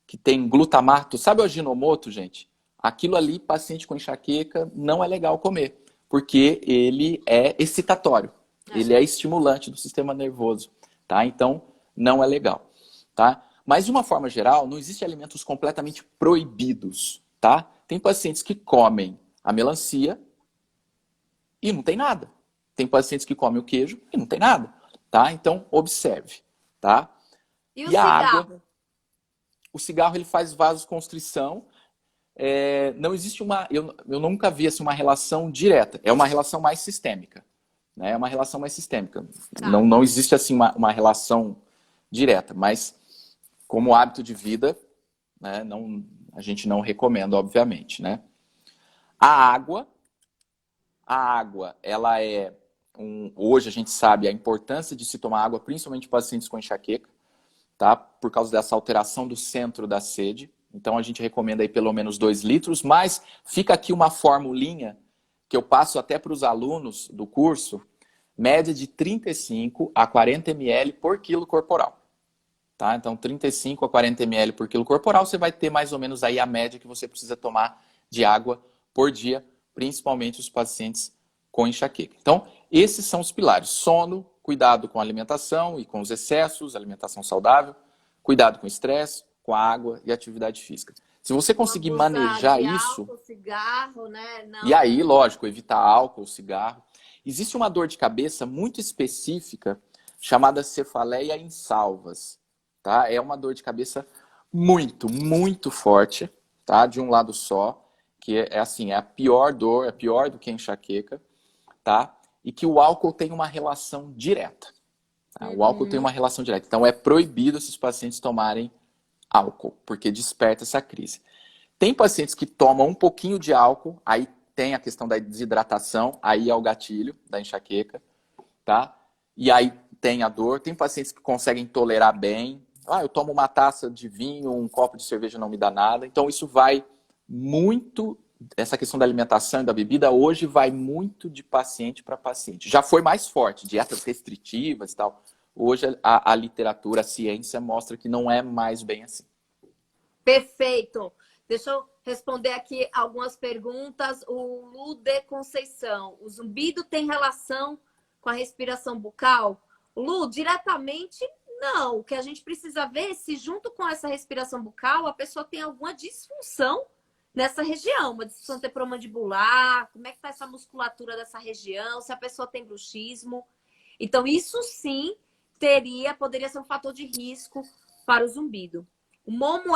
que tem glutamato, sabe o Ajinomoto, gente? Aquilo ali, paciente com enxaqueca, não é legal comer, porque ele é excitatório, É. ele é estimulante do sistema nervoso, tá? Então, não é legal, tá? Mas, de uma forma geral, não existem alimentos completamente proibidos, tá? Tem pacientes que comem a melancia e não tem nada. Tem pacientes que comem o queijo e não tem nada, tá? Então, observe, tá? E o E a água, cigarro? o cigarro ele faz vasoconstrição, não existe eu nunca vi assim, uma relação direta, é uma relação mais sistêmica, né? É uma relação mais sistêmica. Tá. Não existe assim uma relação direta, mas como hábito de vida, né, a gente não recomenda, obviamente, né? A água, ela hoje a gente sabe a importância de se tomar água, principalmente para pacientes com enxaqueca, tá? Por causa dessa alteração do centro da sede. Então a gente recomenda aí pelo menos 2 litros, mas fica aqui uma formulinha que eu passo até para os alunos do curso, média de 35 a 40 ml por quilo corporal. Tá? Então 35 a 40 ml por quilo corporal, você vai ter mais ou menos aí a média que você precisa tomar de água por dia, principalmente os pacientes com enxaqueca. Então, esses são os pilares: sono, cuidado com a alimentação e com os excessos, alimentação saudável, cuidado com o estresse, com a água e atividade física. Se você conseguir Não abusar manejar de isso, álcool, cigarro, né? e Não. aí, lógico, evitar álcool, cigarro. Existe uma dor de cabeça muito específica chamada cefaleia insalvas, tá? É uma dor de cabeça muito, muito forte, tá? De um lado só, que é assim, é a pior dor, é pior do que a enxaqueca, tá? E que o álcool tem uma relação direta. Tá? O álcool tem uma relação direta. Então é proibido esses pacientes tomarem álcool, porque desperta essa crise. Tem pacientes que tomam um pouquinho de álcool, aí tem a questão da desidratação, aí é o gatilho da enxaqueca, tá? E aí tem a dor. Tem pacientes que conseguem tolerar bem. Eu tomo uma taça de vinho, um copo de cerveja não me dá nada. Então isso vai muito, essa questão da alimentação e da bebida hoje vai muito de paciente para paciente. Já foi mais forte, dietas restritivas e tal. Hoje a literatura, a ciência mostra que não é mais bem assim. Perfeito. Deixa eu responder aqui algumas perguntas. O Lude Conceição. O zumbido tem relação com a respiração bucal? Lu, diretamente, não. O que a gente precisa ver é se junto com essa respiração bucal a pessoa tem alguma disfunção nessa região. Uma disfunção temporomandibular, como é que está essa musculatura dessa região, se a pessoa tem bruxismo. Então, isso sim poderia ser um fator de risco para o zumbido. O Momo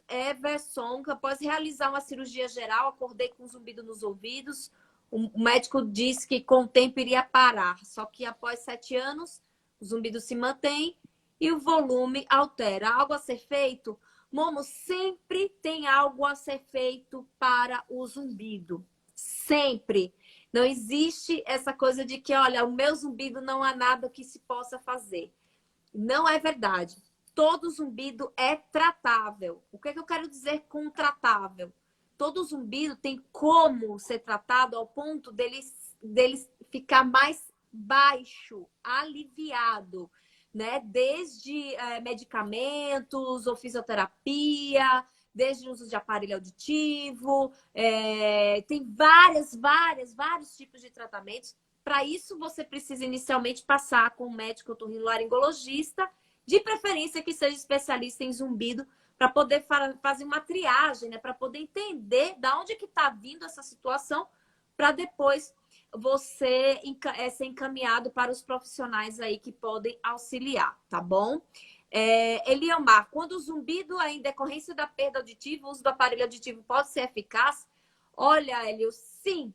Everson, que após realizar uma cirurgia geral, acordei com zumbido nos ouvidos. O médico disse que com o tempo iria parar. Só que após 7 anos, o zumbido se mantém e o volume altera. Algo a ser feito? Momo, sempre tem algo a ser feito para o zumbido. Sempre. Não existe essa coisa de que, olha, o meu zumbido não há nada que se possa fazer. Não é verdade. Todo zumbido é tratável. O que é que eu quero dizer com tratável? Todo zumbido tem como ser tratado ao ponto dele ficar mais baixo, aliviado, né? Desde medicamentos ou fisioterapia, desde o uso de aparelho auditivo, tem vários tipos de tratamentos. Para isso, você precisa inicialmente passar com um médico otorrinolaringologista, de preferência que seja especialista em zumbido, para poder fazer uma triagem, né? Para poder entender de onde que está vindo essa situação, para depois você ser encaminhado para os profissionais aí que podem auxiliar, tá bom? Eliomar, quando o zumbido é em decorrência da perda auditiva, o uso do aparelho auditivo pode ser eficaz? Olha, Helio, sim,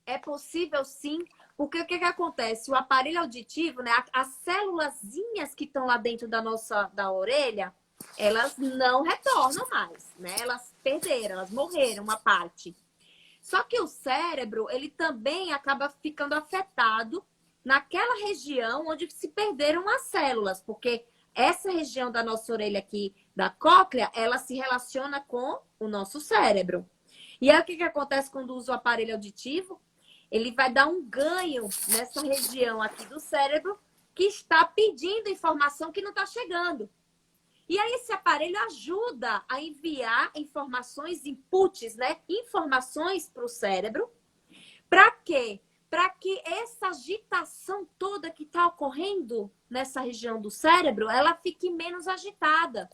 é possível sim, porque o que acontece? O aparelho auditivo, né, as célulazinhas que estão lá dentro da orelha, elas não retornam mais, né? Elas perderam, elas morreram uma parte. Só que o cérebro, ele também acaba ficando afetado naquela região onde se perderam as células, porque essa região da nossa orelha aqui, da cóclea, ela se relaciona com o nosso cérebro. E aí o que acontece quando usa o aparelho auditivo? Ele vai dar um ganho nessa região aqui do cérebro que está pedindo informação que não está chegando. E aí esse aparelho ajuda a enviar informações, inputs, né? Informações para o cérebro. Para quê? Para que essa agitação toda que está ocorrendo nessa região do cérebro, ela fique menos agitada.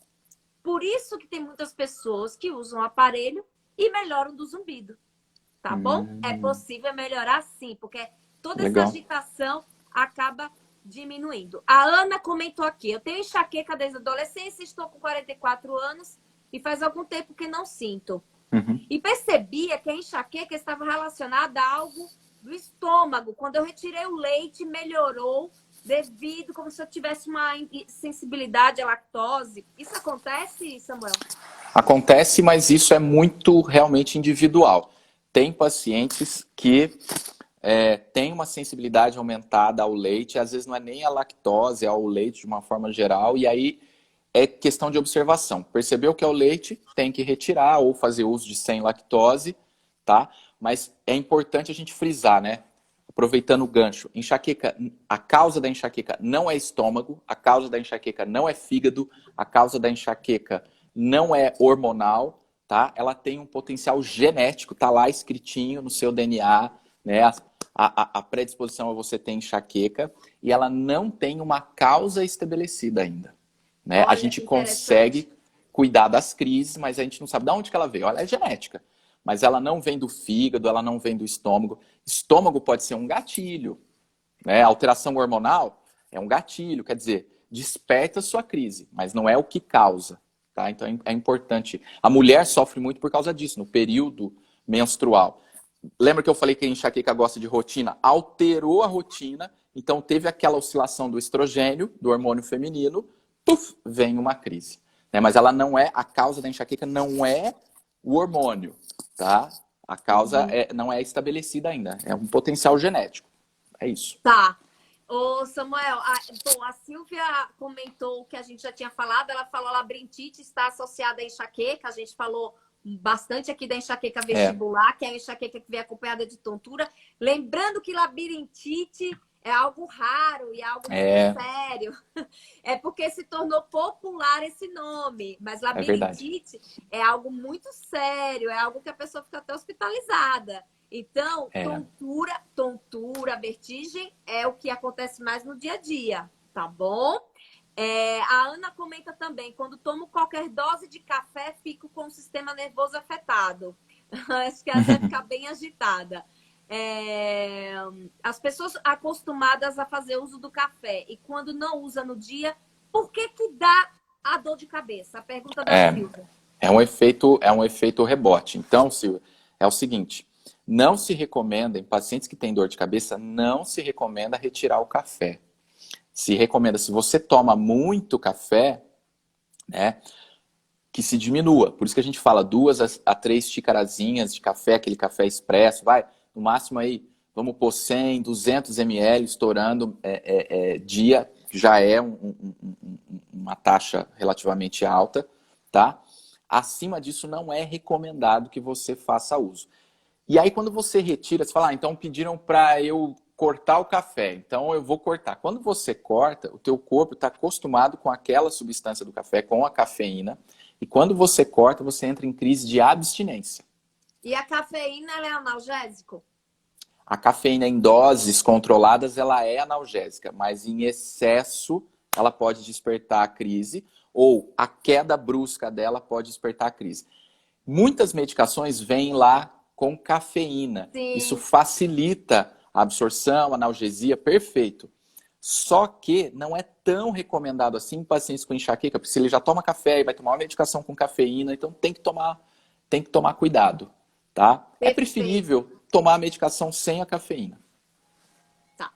Por isso que tem muitas pessoas que usam o aparelho e melhoram do zumbido. Tá bom? É possível melhorar sim, porque toda essa agitação acaba diminuindo. A Ana comentou aqui, eu tenho enxaqueca desde a adolescência, estou com 44 anos e faz algum tempo que não sinto. Uhum. E percebia que a enxaqueca estava relacionada a algo do estômago. Quando eu retirei o leite, melhorou devido como se eu tivesse uma sensibilidade à lactose. Isso acontece, Samuel? Acontece, mas isso é muito realmente individual. Tem pacientes que têm uma sensibilidade aumentada ao leite, às vezes não é nem a lactose, é ao leite de uma forma geral, e aí é questão de observação. Percebeu que é o leite, tem que retirar ou fazer uso de sem lactose, tá? Mas é importante a gente frisar, né? Aproveitando o gancho, enxaqueca, a causa da enxaqueca não é estômago, a causa da enxaqueca não é fígado, a causa da enxaqueca não é hormonal, tá? Ela tem um potencial genético, tá lá escritinho no seu DNA, né? A predisposição a você ter enxaqueca, e ela não tem uma causa estabelecida ainda. Né? A Olha, gente interessante. consegue cuidar das crises, mas a gente não sabe de onde que ela veio. Ela é genética, mas ela não vem do fígado, ela não vem do estômago. Estômago pode ser um gatilho, né? A alteração hormonal é um gatilho, quer dizer, desperta a sua crise, mas não é o que causa. Tá? Então é importante. A mulher sofre muito por causa disso, no período menstrual. Lembra que eu falei que a enxaqueca gosta de rotina? Alterou a rotina, então teve aquela oscilação do estrogênio, do hormônio feminino, puf, vem uma crise. Né? Mas ela não é, a causa da enxaqueca não é o hormônio, tá? A causa não é estabelecida ainda, é um potencial genético. É isso. Tá. Ô, Samuel, a Silvia comentou o que a gente já tinha falado. Ela falou que a labirintite está associada à enxaqueca. A gente falou bastante aqui da enxaqueca vestibular, que é a enxaqueca que vem acompanhada de tontura. Lembrando que labirintite é algo raro e algo muito sério. É porque se tornou popular esse nome. Mas labirintite é algo muito sério, é algo que a pessoa fica até hospitalizada. Então, tontura, vertigem é o que acontece mais no dia a dia, tá bom? A Ana comenta também, quando tomo qualquer dose de café, fico com o sistema nervoso afetado. Acho que ela deve ficar bem agitada. As pessoas acostumadas a fazer uso do café e quando não usa no dia, por que dá a dor de cabeça? A pergunta da Silvia. É um efeito rebote. Então, Silvia, é o seguinte, não se recomenda, em pacientes que têm dor de cabeça, não se recomenda retirar o café. Se recomenda, se você toma muito café, né, que se diminua. Por isso que a gente fala 2 a 3 xicarazinhas de café, aquele café expresso, vai, no máximo aí, vamos pôr 100, 200 ml estourando dia, já é uma taxa relativamente alta, tá? Acima disso não é recomendado que você faça uso. E aí quando você retira, você fala, então pediram para eu cortar o café, então eu vou cortar. Quando você corta, o teu corpo está acostumado com aquela substância do café, com a cafeína, e quando você corta, você entra em crise de abstinência. E a cafeína, ela é analgésico? A cafeína em doses controladas, ela é analgésica, mas em excesso, ela pode despertar a crise, ou a queda brusca dela pode despertar a crise. Muitas medicações vêm lá com cafeína. Sim. Isso facilita a absorção, analgesia, perfeito. Só que não é tão recomendado assim em pacientes com enxaqueca, porque se ele já toma café e vai tomar uma medicação com cafeína, então tem que tomar cuidado, tá? Perfeito. É preferível tomar a medicação sem a cafeína. Tá.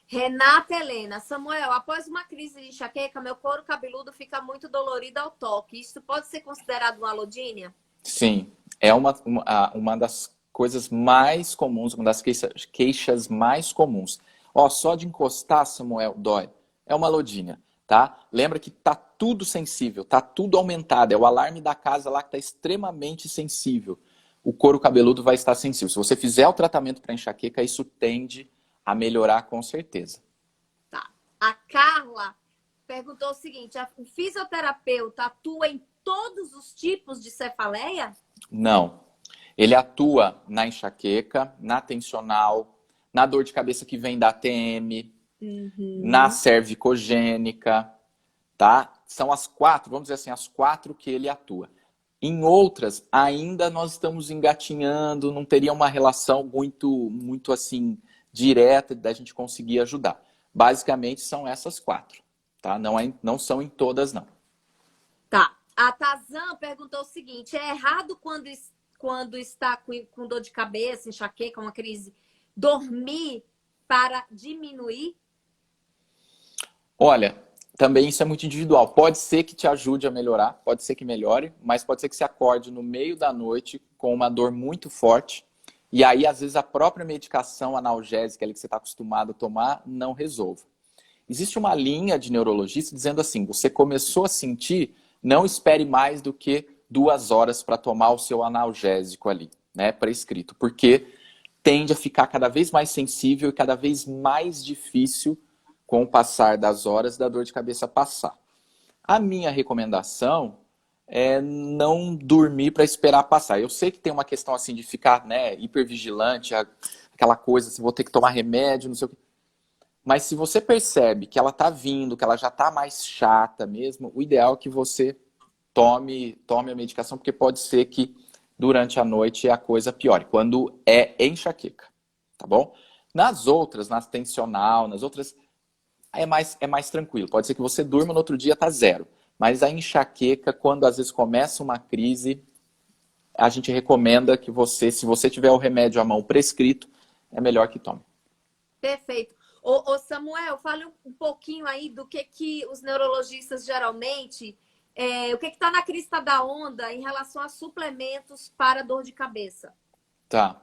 Renata Helena, Samuel, após uma crise de enxaqueca, meu couro cabeludo fica muito dolorido ao toque. Isso pode ser considerado uma alodínia? Sim, é uma das coisas mais comuns, uma das queixas mais comuns. Ó, só de encostar, Samuel, dói. É uma alodínia, tá? Lembra que tá tudo sensível, tá tudo aumentado. É o alarme da casa lá que tá extremamente sensível. O couro cabeludo vai estar sensível. Se você fizer o tratamento para enxaqueca, isso tende a melhorar com certeza. Tá. A Carla perguntou o seguinte, o fisioterapeuta atua em todos os tipos de cefaleia? Não. Ele atua na enxaqueca, na tensional, na dor de cabeça que vem da TM, na cervicogênica, tá? São as 4, vamos dizer assim, as 4 que ele atua. Em outras, ainda nós estamos engatinhando, não teria uma relação muito assim, direta da gente conseguir ajudar. Basicamente, são essas 4, tá? Não são em todas, não. Tá. A Tazan perguntou o seguinte, é errado quando quando está com dor de cabeça, enxaqueca, uma crise, dormir para diminuir? Olha, também isso é muito individual. Pode ser que te ajude a melhorar, pode ser que melhore, mas pode ser que você acorde no meio da noite com uma dor muito forte. E aí, às vezes, a própria medicação analgésica ali que você está acostumado a tomar não resolva. Existe uma linha de neurologistas dizendo assim: você começou a sentir, não espere mais do que 2 horas para tomar o seu analgésico ali, né, prescrito, porque tende a ficar cada vez mais sensível e cada vez mais difícil com o passar das horas da dor de cabeça passar. A minha recomendação é não dormir para esperar passar. Eu sei que tem uma questão assim de ficar, né, hipervigilante, aquela coisa, se vou ter que tomar remédio, não sei o quê. Mas se você percebe que ela está vindo, que ela já está mais chata mesmo, o ideal é que você tome a medicação, porque pode ser que durante a noite a coisa piore, quando é enxaqueca, tá bom? Nas outras, nas tensional, nas outras, é mais tranquilo. Pode ser que você durma no outro dia tá zero. Mas a enxaqueca, quando às vezes começa uma crise, a gente recomenda que você, se você tiver o remédio à mão prescrito, é melhor que tome. Perfeito. Ô Samuel, fale um pouquinho aí do que os neurologistas geralmente, o que está na crista da onda em relação a suplementos para dor de cabeça. Tá.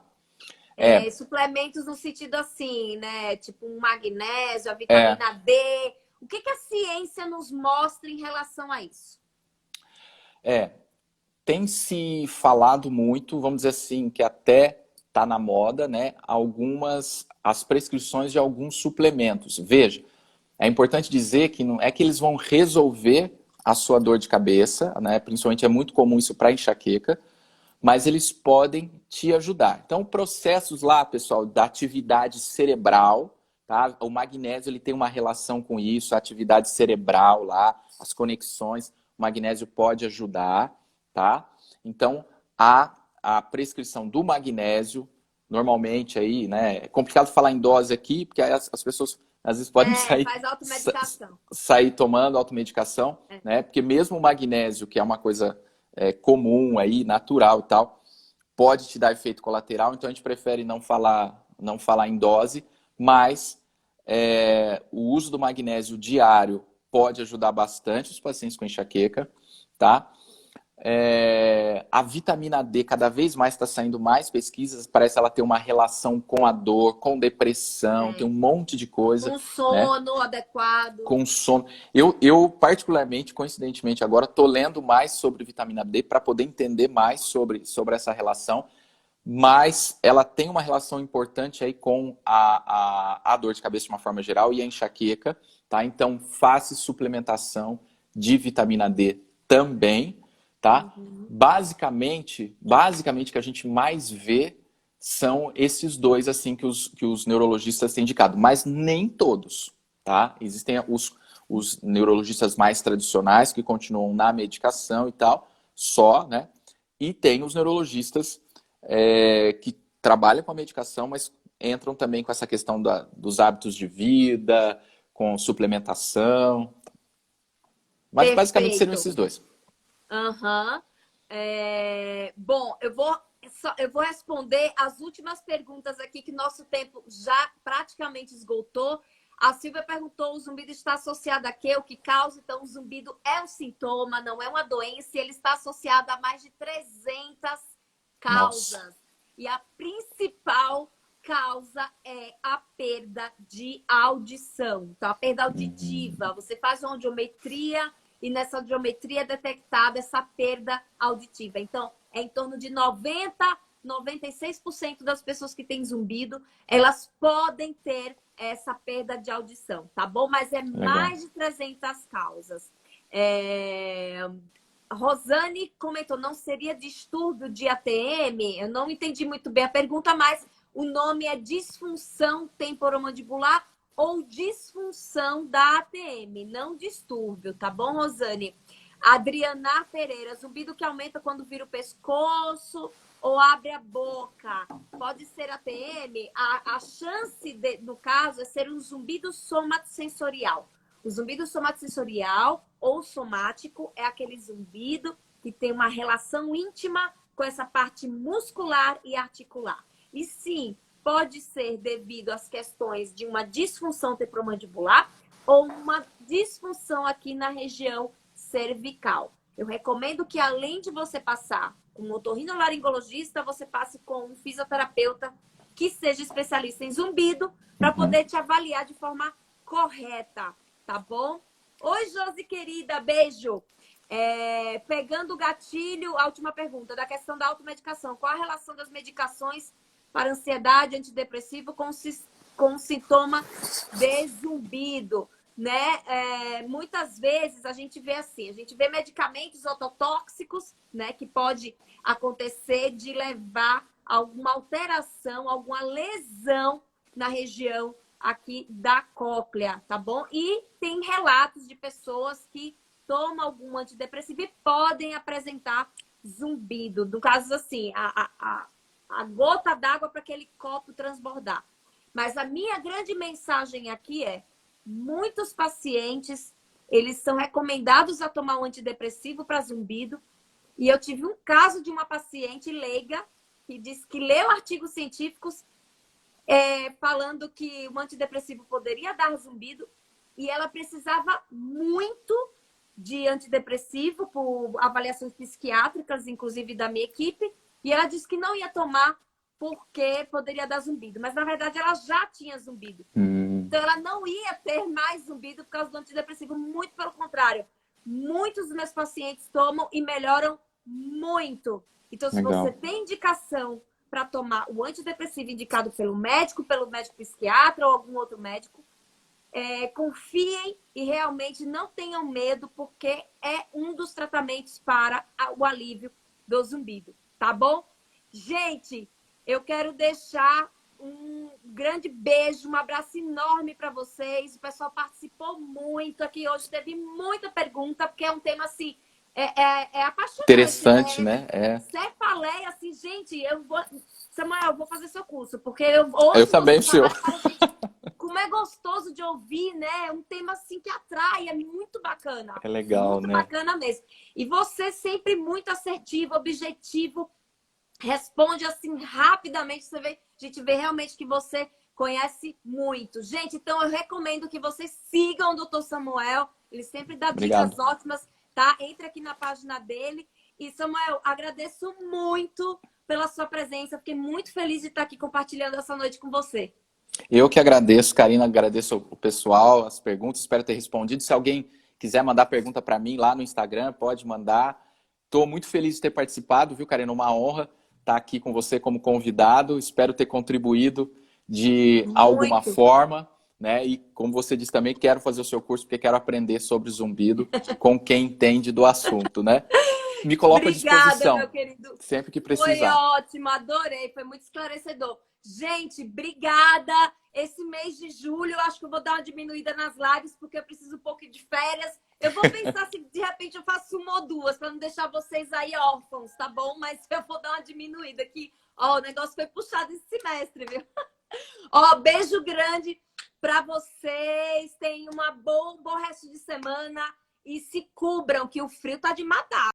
Suplementos no sentido assim, né? Tipo um magnésio, a vitamina D. O que a ciência nos mostra em relação a isso? Tem se falado muito, vamos dizer assim, que até está na moda, né? As prescrições de alguns suplementos. Veja, é importante dizer que não é que eles vão resolver a sua dor de cabeça, né? Principalmente é muito comum isso para enxaqueca, mas eles podem te ajudar. Então, processos lá, pessoal, da atividade cerebral, tá? O magnésio ele tem uma relação com isso, a atividade cerebral lá, as conexões, o magnésio pode ajudar, tá? Então, a prescrição do magnésio, normalmente aí, né? É complicado falar em dose aqui, porque aí as pessoas às vezes podem faz automedicação. sair tomando automedicação, né? Porque mesmo o magnésio, que é uma coisa comum aí, natural e tal, pode te dar efeito colateral, então a gente prefere não falar em dose, mas o uso do magnésio diário pode ajudar bastante os pacientes com enxaqueca, tá? A vitamina D, cada vez mais está saindo mais pesquisas, parece ela ter uma relação com a dor, com depressão, tem um monte de coisa. Com sono, né? Adequado. Com sono. Eu, particularmente, coincidentemente, agora estou lendo mais sobre vitamina D para poder entender mais sobre essa relação, mas ela tem uma relação importante aí com a dor de cabeça de uma forma geral e a enxaqueca, tá? Então, faça suplementação de vitamina D também, tá? Basicamente, o que a gente mais vê são esses dois assim que os neurologistas têm indicado, mas nem todos, tá? Existem os neurologistas mais tradicionais que continuam na medicação e tal, só, né? E tem os neurologistas que trabalham com a medicação, mas entram também com essa questão dos hábitos de vida, com suplementação. Mas Perfeito. basicamente seriam esses dois. Bom, eu vou responder as últimas perguntas aqui, que nosso tempo já praticamente esgotou. A Silvia perguntou: o zumbido está associado a quê? O que causa? Então, o zumbido é um sintoma, não é uma doença, e ele está associado a mais de 300 causas. Nossa. E a principal causa é a perda de audição. Então, a perda auditiva. Você faz uma audiometria e nessa audiometria é detectada essa perda auditiva. Então, é em torno de 96% das pessoas que têm zumbido, elas podem ter essa perda de audição, tá bom? Mas é mais de 300 causas. Rosane comentou: não seria distúrbio de ATM? Eu não entendi muito bem a pergunta, mas o nome é disfunção temporomandibular ou disfunção da ATM, não distúrbio, tá bom, Rosane? Adriana Pereira: zumbido que aumenta quando vira o pescoço ou abre a boca, pode ser ATM? A chance, no caso, é ser um zumbido somatosensorial. O zumbido somatosensorial ou somático é aquele zumbido que tem uma relação íntima com essa parte muscular e articular. E sim, pode ser devido às questões de uma disfunção temporomandibular ou uma disfunção aqui na região cervical. Eu recomendo que, além de você passar com um otorrinolaringologista, você passe com um fisioterapeuta que seja especialista em zumbido para poder te avaliar de forma correta, tá bom? Oi, Josi, querida, beijo. Pegando o gatilho, a última pergunta, da questão da automedicação. Qual a relação das medicações para ansiedade, antidepressivo com sintoma de zumbido? Né? Muitas vezes a gente vê assim, a gente vê medicamentos ototóxicos, né, que pode acontecer de levar a alguma alteração, alguma lesão na região aqui da cóclea, tá bom? E tem relatos de pessoas que tomam algum antidepressivo e podem apresentar zumbido. No caso, assim, a gota d'água para aquele copo transbordar. Mas a minha grande mensagem aqui é: muitos pacientes, eles são recomendados a tomar um antidepressivo para zumbido. E eu tive um caso de uma paciente leiga que disse que leu artigos científicos falando que o antidepressivo poderia dar zumbido e ela precisava muito de antidepressivo por avaliações psiquiátricas, inclusive da minha equipe, e ela disse que não ia tomar porque poderia dar zumbido. Mas, na verdade, ela já tinha zumbido. Então, ela não ia ter mais zumbido por causa do antidepressivo. Muito pelo contrário. Muitos dos meus pacientes tomam e melhoram muito. Então, se Legal. você tem indicação para tomar o antidepressivo indicado pelo médico psiquiatra ou algum outro médico, confiem e realmente não tenham medo, porque é um dos tratamentos para o alívio do zumbido. Tá bom? Gente, eu quero deixar um grande beijo, um abraço enorme para vocês. O pessoal participou muito aqui hoje, teve muita pergunta, porque é um tema assim, apaixonante. Interessante, né? Cefaleia, assim, gente, Samuel, eu vou fazer seu curso, porque Eu também, senhor. Como é gostoso de ouvir, né? É um tema assim que atrai, é muito bacana. É legal, muito né? Muito bacana mesmo. E você sempre muito assertivo, objetivo, responde assim rapidamente. A gente vê realmente que você conhece muito. Gente, então eu recomendo que vocês sigam o Dr. Samuel. Ele sempre dá dicas ótimas, tá? Entre aqui na página dele. E, Samuel, agradeço muito pela sua presença. Fiquei muito feliz de estar aqui compartilhando essa noite com você. Eu que agradeço, Karina, agradeço o pessoal, as perguntas, espero ter respondido. Se alguém quiser mandar pergunta para mim lá no Instagram, pode mandar. Estou muito feliz de ter participado, viu, Karina? Uma honra estar aqui com você como convidado. Espero ter contribuído de alguma forma, né? E como você disse também, quero fazer o seu curso porque quero aprender sobre zumbido com quem entende do assunto, né? Me coloco à disposição, meu querido. sempre que precisar. Foi ótimo, adorei, foi muito esclarecedor. Gente, obrigada. Esse mês de julho, eu acho que eu vou dar uma diminuída nas lives, porque eu preciso um pouco de férias. Eu vou pensar se de repente eu faço uma ou duas, para não deixar vocês aí órfãos, tá bom? Mas eu vou dar uma diminuída aqui. Ó, o negócio foi puxado esse semestre, viu? Ó, beijo grande para vocês. Tenham um bom resto de semana. E se cubram, que o frio tá de matar.